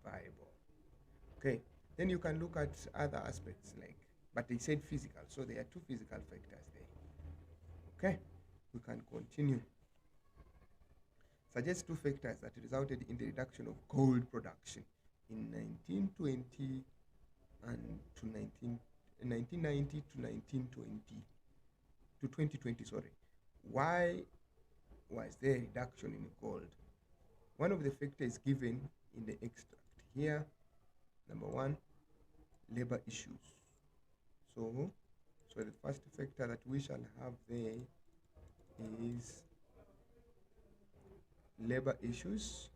viable. Okay. Then you can look at other aspects but they said physical, so there are two physical factors there. Okay. We can continue. Suggest two factors that resulted in the reduction of gold production in 1920 and 1990 to 2020. Sorry. Why was there a reduction in gold? One of the factors given in the extract here. Number one, labor issues. So the first factor that we shall have there is labor issues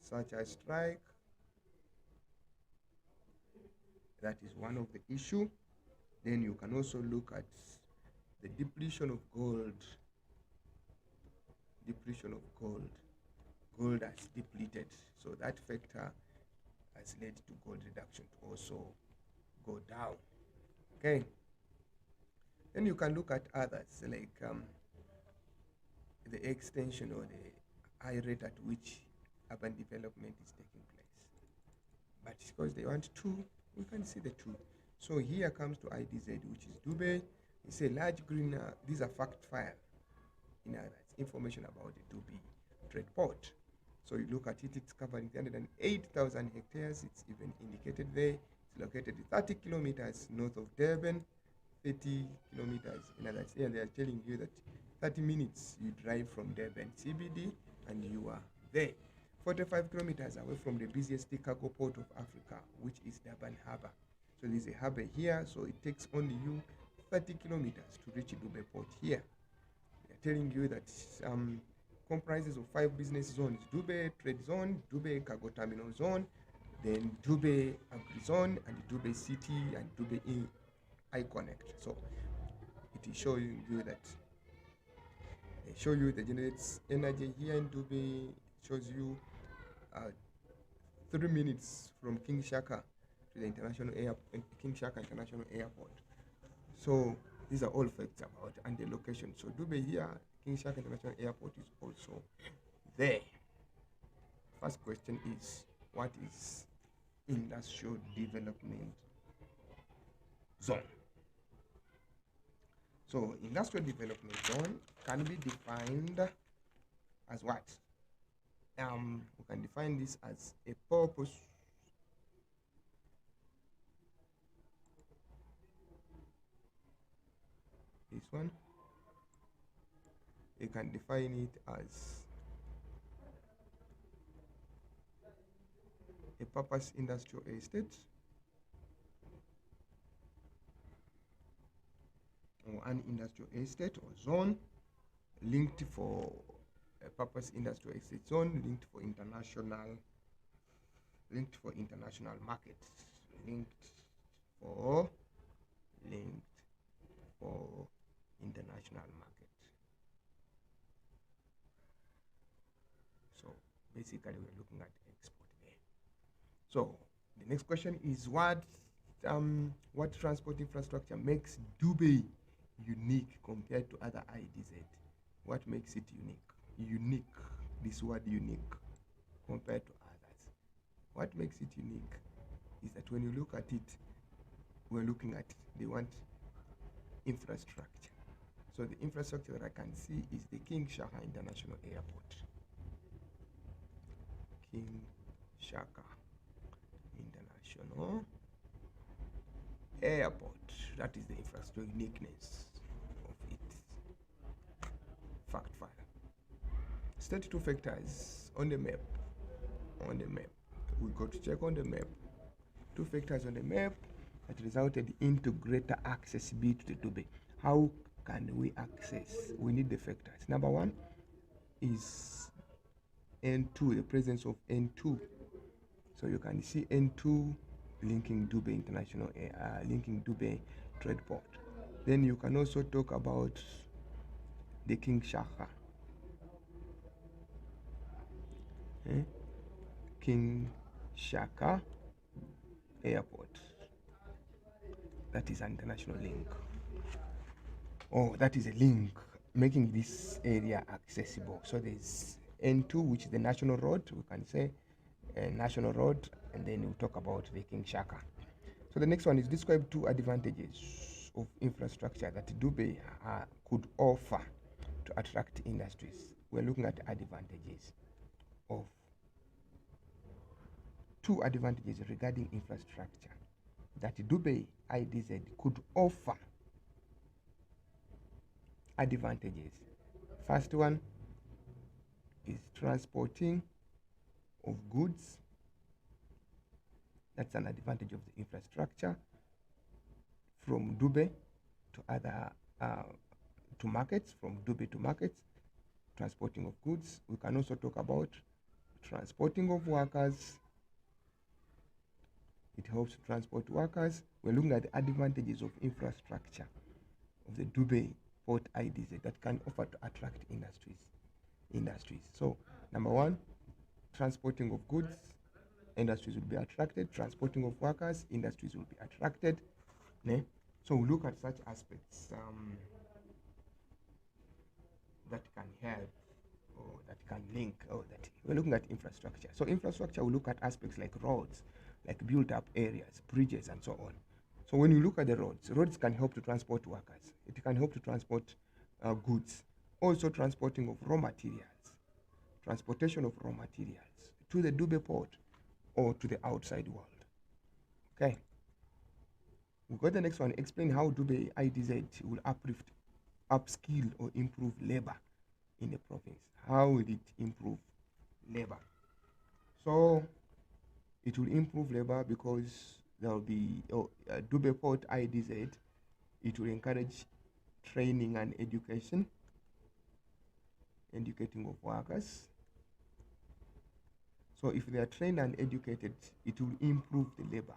such as strike. That is one of the issue. Then you can also look at the depletion of gold. Gold has depleted, so that factor has led to gold reduction to also go down. Okay. Then you can look at others like the extension or the high rate at which urban development is taking place. But because they want two, we can see the two. So here comes to IDZ, which is Dubai. It's a large green, these are fact file. In other words, information about the Dubai trade port. So you look at it, it's covering 308,000 hectares. It's even indicated there. It's located 30 kilometers north of Durban, 30 kilometers. In other words, here they are telling you that 30 minutes you drive from Durban CBD and you are there. 45 kilometers away from the busiest cargo port of Africa, which is Durban Harbour. So there's a harbour here, so it takes only you 30 kilometers to reach Dubai port here. They're telling you that comprises of 5 business zones: Dubai Trade Zone, Dubai Cargo Terminal Zone, then Dubai Agri Zone, and Dubai City and Dubai iConnect. So it is showing you that they show you the generates energy here in Dubai. It shows you 3 minutes from King Shaka to the international King Shaka International Airport. So these are all facts about and the location. So Dubai here, King Shaka International Airport is also there. First question is, what is industrial development zone? So industrial development zone can be defined as what? We can define this as a purpose this one. You can define it as a purpose industrial estate or an industrial estate or zone linked for a purpose industrial estate zone linked for international markets, linked for international market. So basically we're looking at export there. So the next question is, what transport infrastructure makes Dubai unique compared to other IDZ? What makes it unique? Unique, this word unique compared to others. What makes it unique is that when you look at it, we're looking at, they want infrastructure. So the infrastructure that I can see is the King Shaka International Airport. King Shaka International Airport. That is the infrastructure uniqueness of it. Fact file. State 2 factors on the map. We got to check on the map. 2 factors on the map that resulted into greater accessibility to Dubai. How can we access? We need the factors. Number 1 is N2, the presence of N2. So you can see N2 linking Dubai International linking Dubai Trade Port. Then you can also talk about the King Shaka. King Shaka Airport. That is an international link. Oh, that is a link making this area accessible. So there's N2, which is the national road. We can say a national road, and then we'll talk about the King Shaka. So the next one is, describe 2 advantages of infrastructure that Dubai could offer to attract industries. We're looking at advantages of 2 advantages regarding infrastructure that Dubai IDZ could offer. Advantages. First one is transporting of goods. That's an advantage of the infrastructure from Dubai to other to markets, from Dubai to markets, transporting of goods. We can also talk about transporting of workers. It helps to transport workers. We're looking at the advantages of infrastructure of the Dubai Port IDZ that can offer to attract industries. So number 1, transporting of goods. industries will be attracted, transporting of workers, industries will be attracted. Ne? So we look at such aspects that can help or that can link or that we're looking at infrastructure. So infrastructure will look at aspects like roads, like built up areas, bridges and so on. So when you look at the roads can help to transport workers. It can help to transport goods. Also transporting of raw materials, transportation of raw materials to the Dube port or to the outside world. Okay. We got the next one. Explain how Dube IDZ will uplift, upskill or improve labor in the province. How will it improve labor? So it will improve labor because there will be Dube Port IDZ. It will encourage training and education, educating of workers. So if they are trained and educated, it will improve the labor.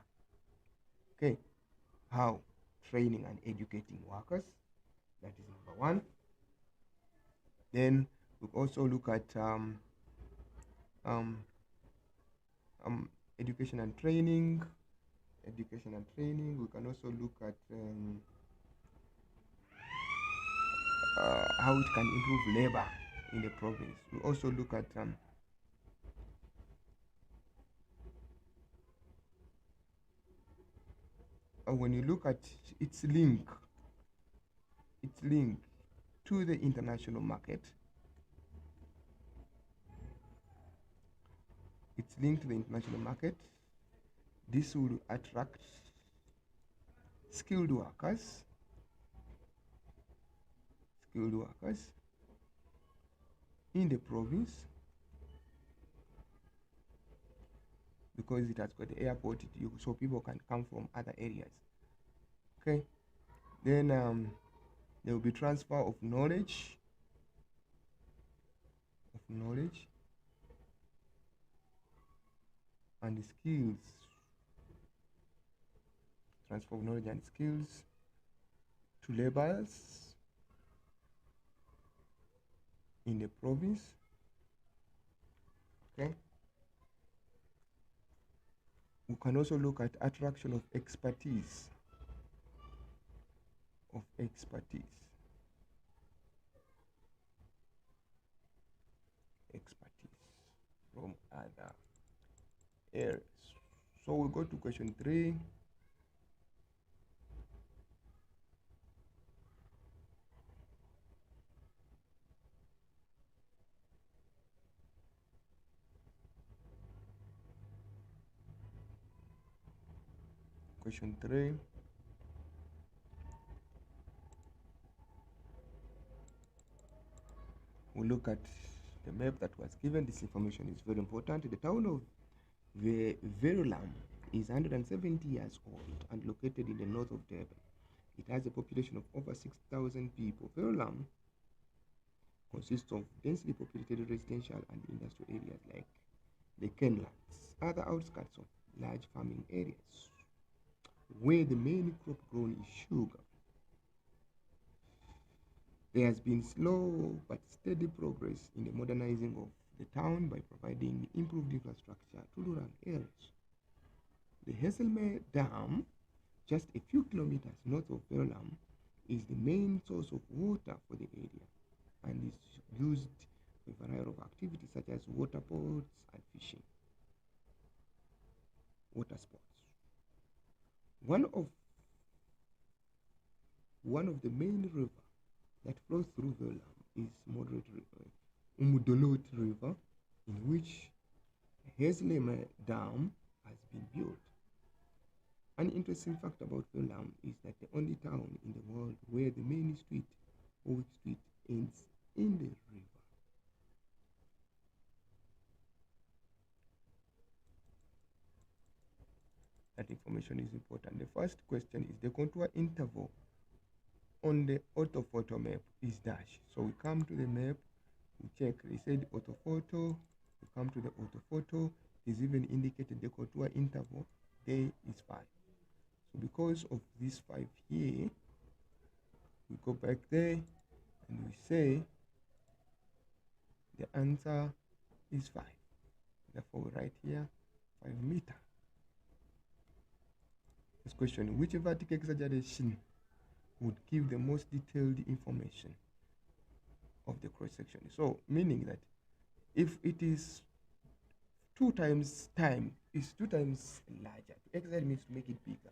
Okay, how? Training and educating workers. That is number one. Then we also look at education and training. Education and training. We can also look at how it can improve labor in the province. We also look at when you look at its link to the international market. It's linked to the international market. This will attract skilled workers in the province because it has got the airport, so people can come from other areas. Okay, then there will be transfer of knowledge and skills, transfer of knowledge and skills to laborers in the province. Okay, we can also look at attraction of expertise from other areas. So we go to question 3. Question 3. We look at the map that was given. This information is very important. The town of Verulam is 170 years old and located in the north of Durban. It has a population of over 6,000 people. Verulam consists of densely populated residential and industrial areas like the Kenlands, other outskirts of large farming areas, where the main crop grown is sugar. There has been slow but steady progress in the modernizing of the town by providing improved infrastructure to rural areas. The Hesselme Dam, just a few kilometers north of Verulam, is the main source of water for the area and is used for a variety of activities such as water sports and fishing. Water sports. One of the main rivers that flows through Verulam is moderate river, Umudolot River, in which Hesselme Dam has been built. An interesting fact about Verulam is that the only town in the world where the main street, Old Street, ends in the river. That information is important. The first question is the contour interval on the orthophoto map is dash. So we come to the map, we check, they said orthophoto, we come to the orthophoto, is even indicated the contour interval, there is 5. So because of this 5 here, we go back there and we say the answer is 5. Therefore we write here meters. This question, which vertical exaggeration would give the most detailed information of the cross section? So meaning that if it is 2 times time is 2 times larger, to exaggerate means to make it bigger,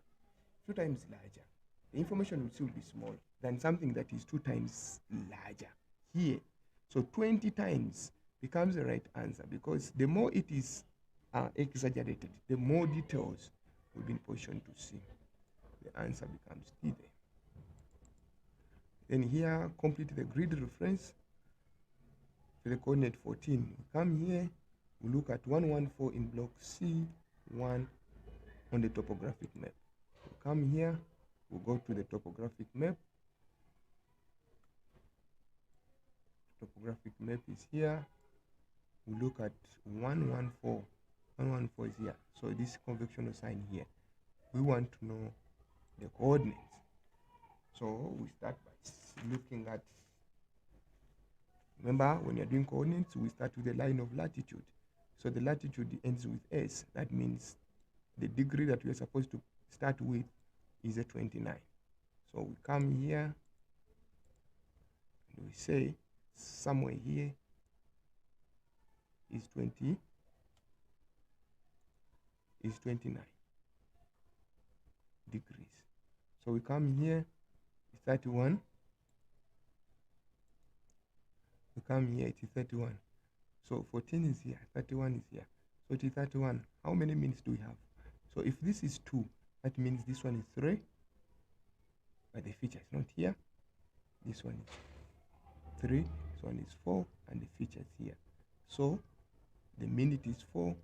2 times larger, the information will still be small than something that is 2 times larger here. So 20 times becomes the right answer, because the more it is exaggerated, the more details will be in position to see. The answer becomes D there. Then here, complete the grid reference to the coordinate 14. We come here, we look at 114 in block C1 on the topographic map. We come here, we go to the topographic map. Topographic map is here. We look at 114. 114 is here. So this convectional sign here. We want to know the coordinates. So we start by looking at, remember when you're doing coordinates, we start with the line of latitude. So the latitude ends with S. That means the degree that we're supposed to start with is a 29. So we come here and we say somewhere here is 29 degrees. So we come here, it's 31. We come here, it is 31. So 14 is here, 31 is here. So it is 31. How many minutes do we have? So if this is 2, that means this one is 3. But the feature is not here. This one is 3, this one is 4, and the feature is here. So the minute is 4.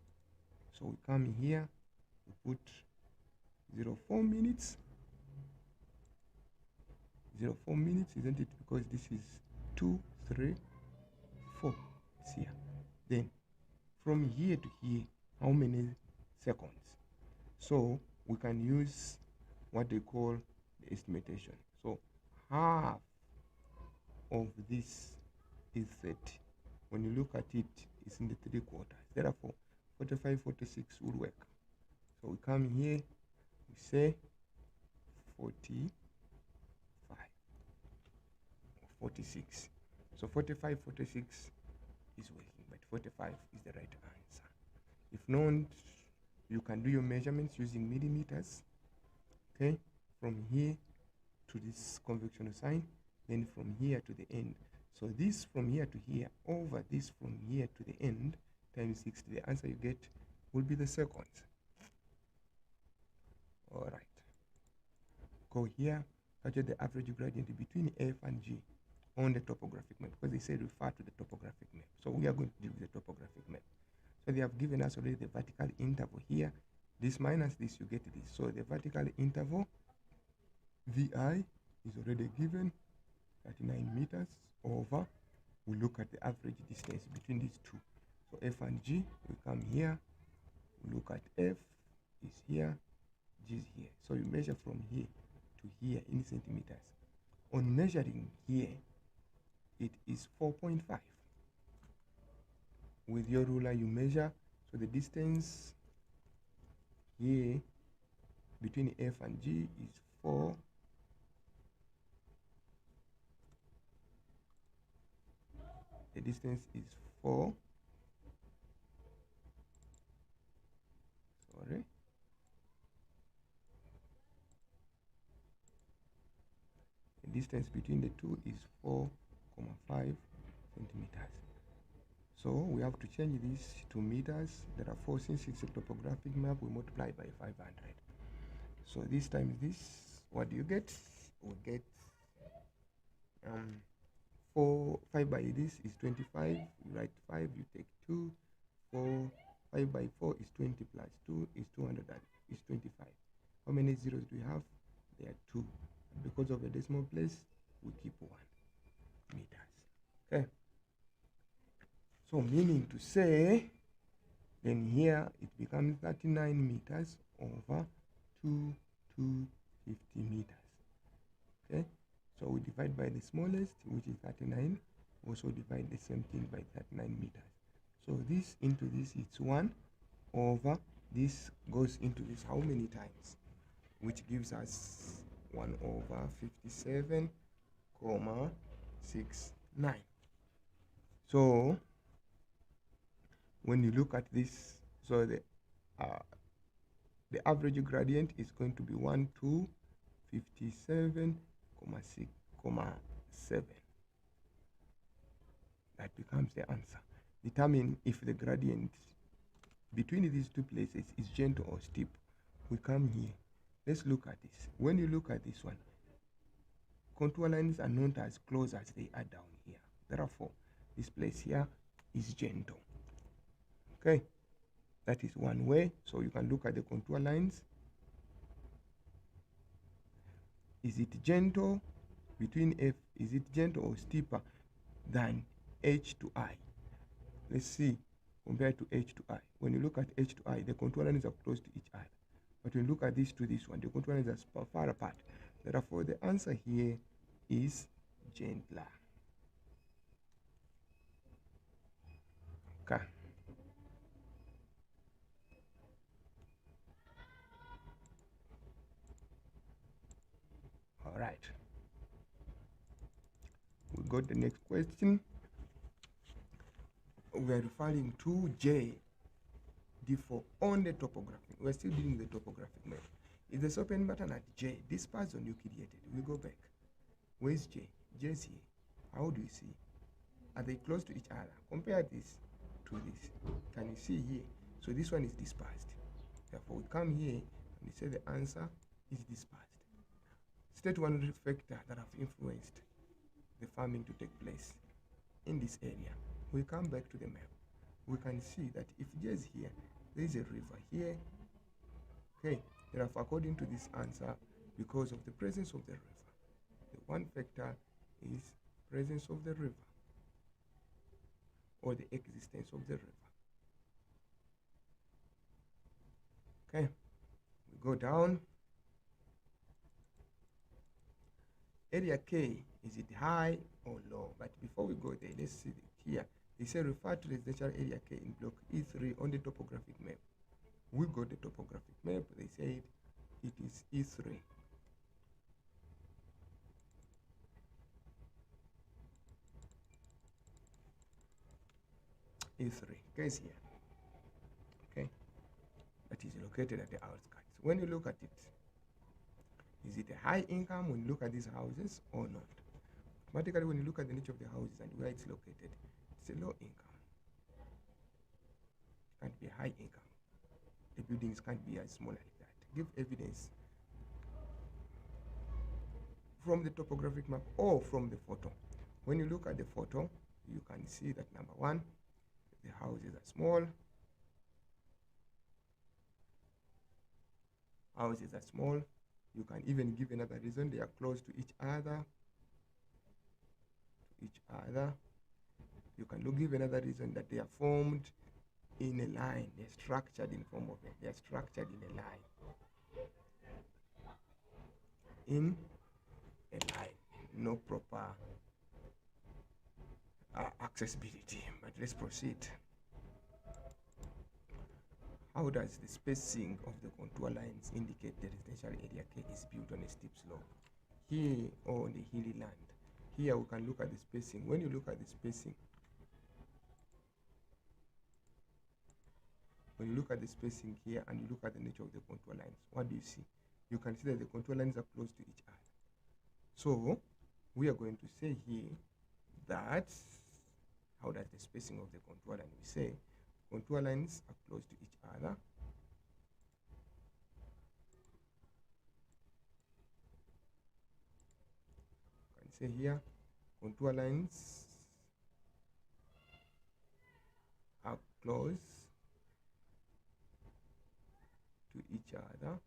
So we come here, we put 04 minutes. 04 minutes, isn't it? Because this is 2, 3, 4. It's here. Then from here to here, how many seconds? So we can use what they call the estimation. So half of this is 30. When you look at it, it's in the 3 quarters. Therefore, 45, 46 would work. So we come here, we say 45, 46. So 45, 46 is working, but 45 is the right answer. If not, you can do your measurements using millimeters. Okay, from here to this convectional sign, then from here to the end. So this from here to here over this from here to the end times 60. The answer you get will be the seconds. All right. Go here, calculate the average gradient between F and G on the topographic map, because they say refer to the topographic map. So we are going to deal with the topographic map. So they have given us already the vertical interval here. This minus this, you get this. So the vertical interval VI is already given, 39 meters over. We look at the average distance between these two. So F and G, we come here, we look at F is here, G is here. So you measure from here to here in centimeters. On measuring here, it is 4.5. With your ruler, you measure. So the distance here between F and G is 4. The distance is 4. Sorry. The distance between the two is 4.5 centimeters. So we have to change this to meters. There are 4, since it's a topographic map, we multiply by 500. So this times this, what do you get? We get 5 by this is 25. You write 5, you take 2. 4, 5 by 4 is 20 plus 2 is 200, is 25. How many zeros do we have? There are 2. Because of the decimal place, we keep 1 meters. Okay. So meaning to say, then here it becomes 39 meters over 250 meters. Okay. So we divide by the smallest, which is 39. Also divide the same thing by 39 meters. So this into this, it's 1 over this goes into this how many times, which gives us 1 over 57 comma 69. So when you look at this, so the average gradient is going to be 1 to 57 comma 6 comma 7. That becomes the answer. Determine if the gradient between these two places is gentle or steep. We come here. Let's look at this. When you look at this one, contour lines are not as close as they are down here. Therefore, this place here is gentle. Okay, that is one way. So you can look at the contour lines. Is it gentle between F? Is it gentle or steeper than H to I? Let's see, compared to H to I. When you look at H to I, the contour lines are close to each other. But when you look at this to this one, the contour lines are far apart. Therefore, the answer here is gentler. Okay. All right. We got the next question. We are referring to J, D4 on the topography. We're still doing the topographic map. If the open button at J, this part on Euclideated, we go back. Where's J? J is here. How do you see? Are they close to each other? Compare this to this. Can you see here? So this one is dispersed. Therefore, we come here and we say the answer is dispersed. State one factor that have influenced the farming to take place in this area. We come back to the map. We can see that if J is here, there is a river here. Okay, therefore, according to this answer, because of the presence of the river, the one factor is presence of the river or the existence of the river. Okay, we go down. Area K, is it high or low? But before we go there, let's see here. They say refer to residential area K in block E3 on the topographic map. We got the topographic map. They said it is E3. E3, case here. Okay, that is located at the outskirts. When you look at it, is it a high income when you look at these houses or not? Automatically, when you look at the nature of the houses and where it's located, it's a low income. It can't be a high income. The buildings can't be as small like that. Give evidence from the topographic map or from the photo. When you look at the photo, you can see that number one, the houses are small. Houses are small. You can even give another reason. They are close to each other. You can give another reason that they are formed in a line. They're structured in form of it. They're structured in a line. In a line. No proper accessibility. But let's proceed. How does the spacing of the contour lines indicate the residential area K is built on a steep slope? Here or on the hilly land. Here we can look at the spacing. When you look at the spacing, when you look at the spacing here and you look at the nature of the contour lines, what do you see? You can see that the contour lines are close to each other. So we are going to say here that how does the spacing of the contour line? We say contour lines are close to each other. You can say here contour lines are close to each other.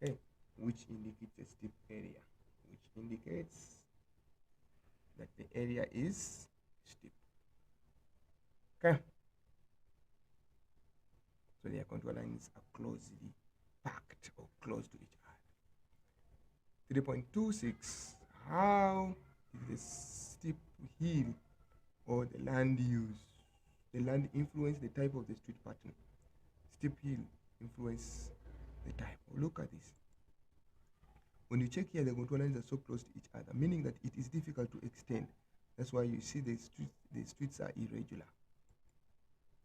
Okay, which indicates a steep area, which indicates that the area is steep. Okay, so their contour lines are closely packed or close to each other. 3.26, how is the steep hill or the land use the land influence the type of the street pattern. Steep hill influence the type. Look at this. When you check here, the contour lines are so close to each other, meaning that it is difficult to extend. That's why you see the streets are irregular.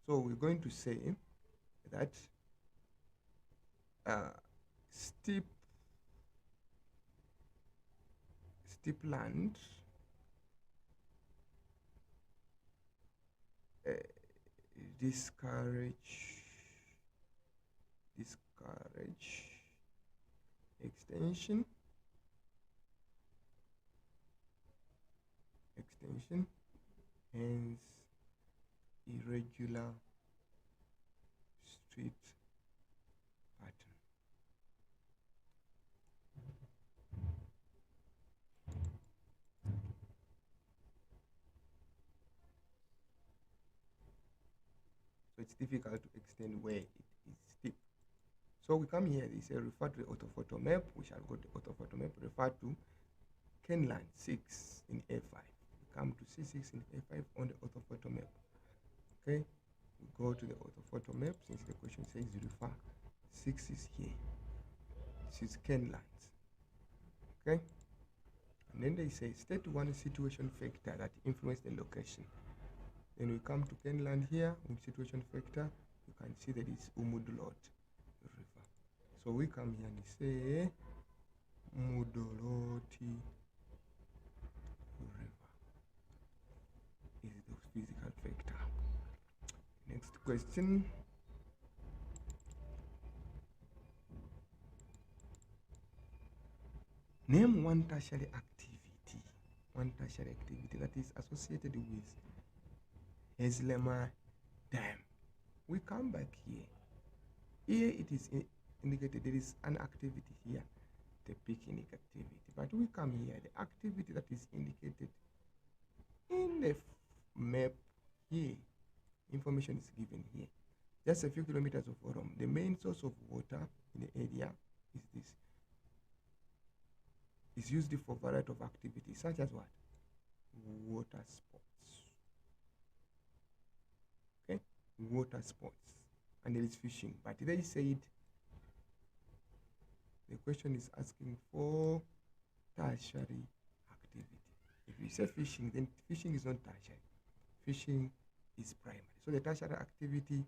So we're going to say that steep land discourage extension, hence irregular street pattern. So it's difficult to extend where it is steep. So we come here, they say refer to the orthophoto map. We shall go to orthophoto map, refer to Kenland 6 in A5. We come to C6 in A5 on the orthophoto map. Okay, we go to the orthophoto map since the question says refer. 6 is here. This is Kenland. Okay, and then they say state one situation factor that influence the location. Then we come to Kenland here with situation factor. You can see that it's Umudulot River. So we come here and say Mudoloti River is the physical factor. Next question. Name one tertiary activity that is associated with Haslema Dam. We come back here. Here it is indicated there is an activity here, the picnic activity. But we come here, the activity that is indicated in the map here, information is given here. Just a few kilometers of Orom. The main source of water in the area is this. It's used for a variety of activities, such as what? Water sports. Okay? Water sports. And there is fishing. But they said the question is asking for tertiary activity. If you say fishing, then fishing is not tertiary. Fishing is primary. So the tertiary activity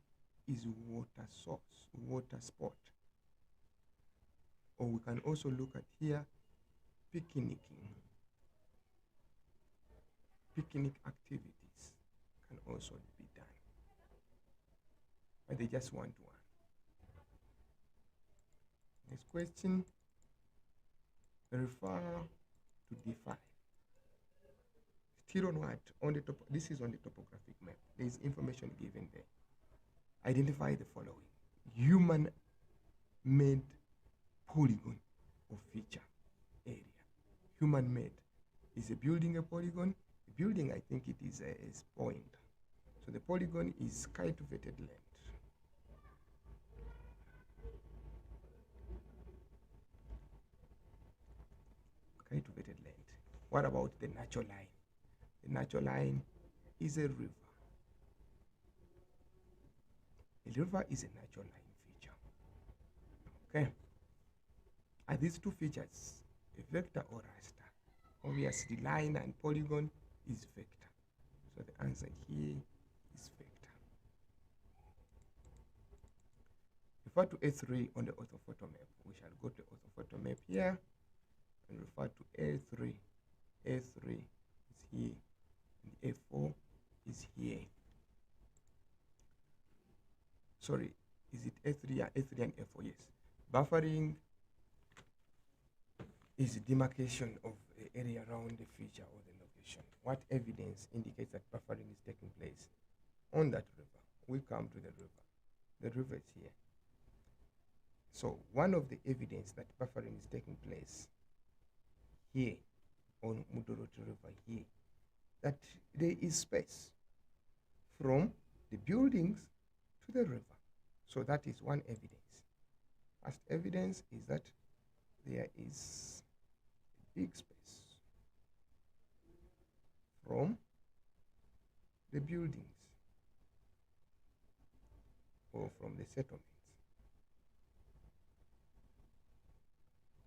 is water source, water sport. Or we can also look at here picnicking. Picnic activities can also be done. But they just want one. Next question. Refer to D5. Still on what? On the top. This is on the topographic map. There is information given there. Identify the following: human-made polygon or feature area. Human-made is a building a polygon. The building, I think it is a point. So the polygon is cultivated land. Cultivated land. What about the natural line? The natural line is a river. A river is a natural line feature. Okay. Are these two features a vector or raster? Obviously, line and polygon is vector. So the answer here is vector. Refer to A3 on the orthophoto map. We shall go to the orthophoto map here and refer to A3. A3 is here and A4 is here. Sorry, is it A3? Yeah, A3 and A4, yes. Buffering is demarcation of the area around the feature or the location. What evidence indicates that buffering is taking place on that river? We come to the river. The river is here. So one of the evidence that buffering is taking place here on Mudoroti River here, that there is space from the buildings to the river. So that is one evidence. First evidence is that there is a big space from the buildings or from the settlements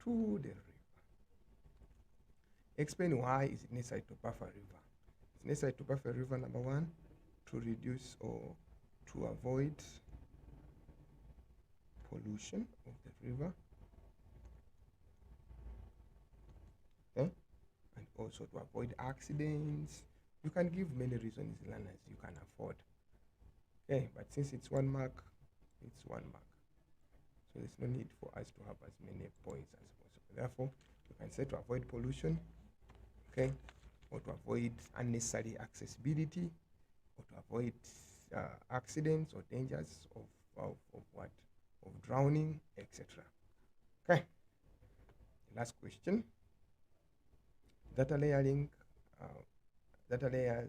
to the river. Explain why is it necessary to buffer river. It's necessary to buffer river, number one, to reduce or to avoid pollution of the river, okay? And also to avoid accidents. You can give many reasons, learners, you can afford. Okay, but since it's 1 mark, it's 1 mark. So there's no need for us to have as many points as possible. Therefore, you can say to avoid pollution, okay, or to avoid unnecessary accessibility, or to avoid accidents or dangers of what? Of drowning, etc. Okay. Last question. Data layering. Data layer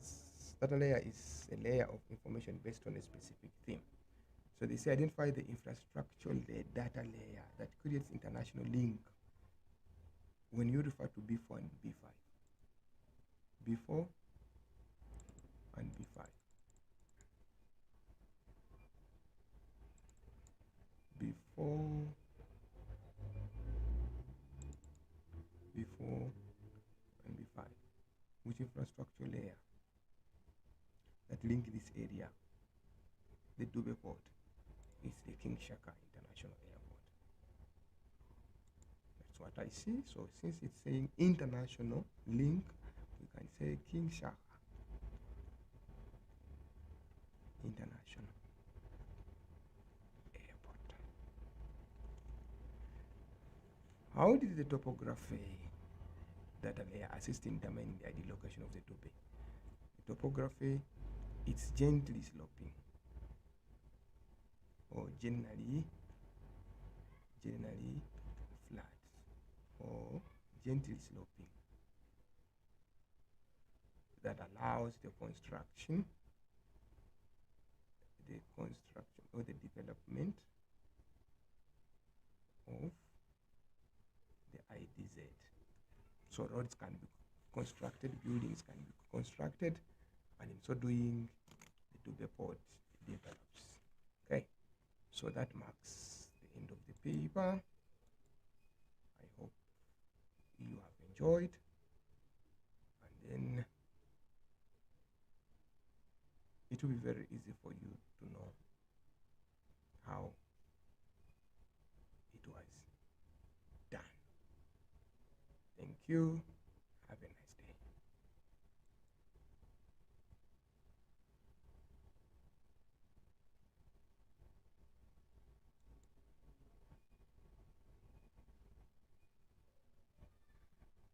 is a layer of information based on a specific theme. So they say identify the infrastructural data layer that creates international link when you refer to B4 and B5. B4 and B5. B4 and B5. Which infrastructure layer that link this area? The Dube port is the King Shaka International Airport. That's what I see. So since it's saying international link, we can say King Shaka International Airport. How did the topography data layer assist in determining the ideal location of the Dube? The topography, it's gently sloping, or generally flat, or gently sloping, that allows the construction or the development of the IDZ. So roads can be constructed, buildings can be constructed, and in so doing, the Dube port develops. Okay, so that marks the end of the paper. I hope you have enjoyed, and then it will be very easy for you to know how it was done. Thank you.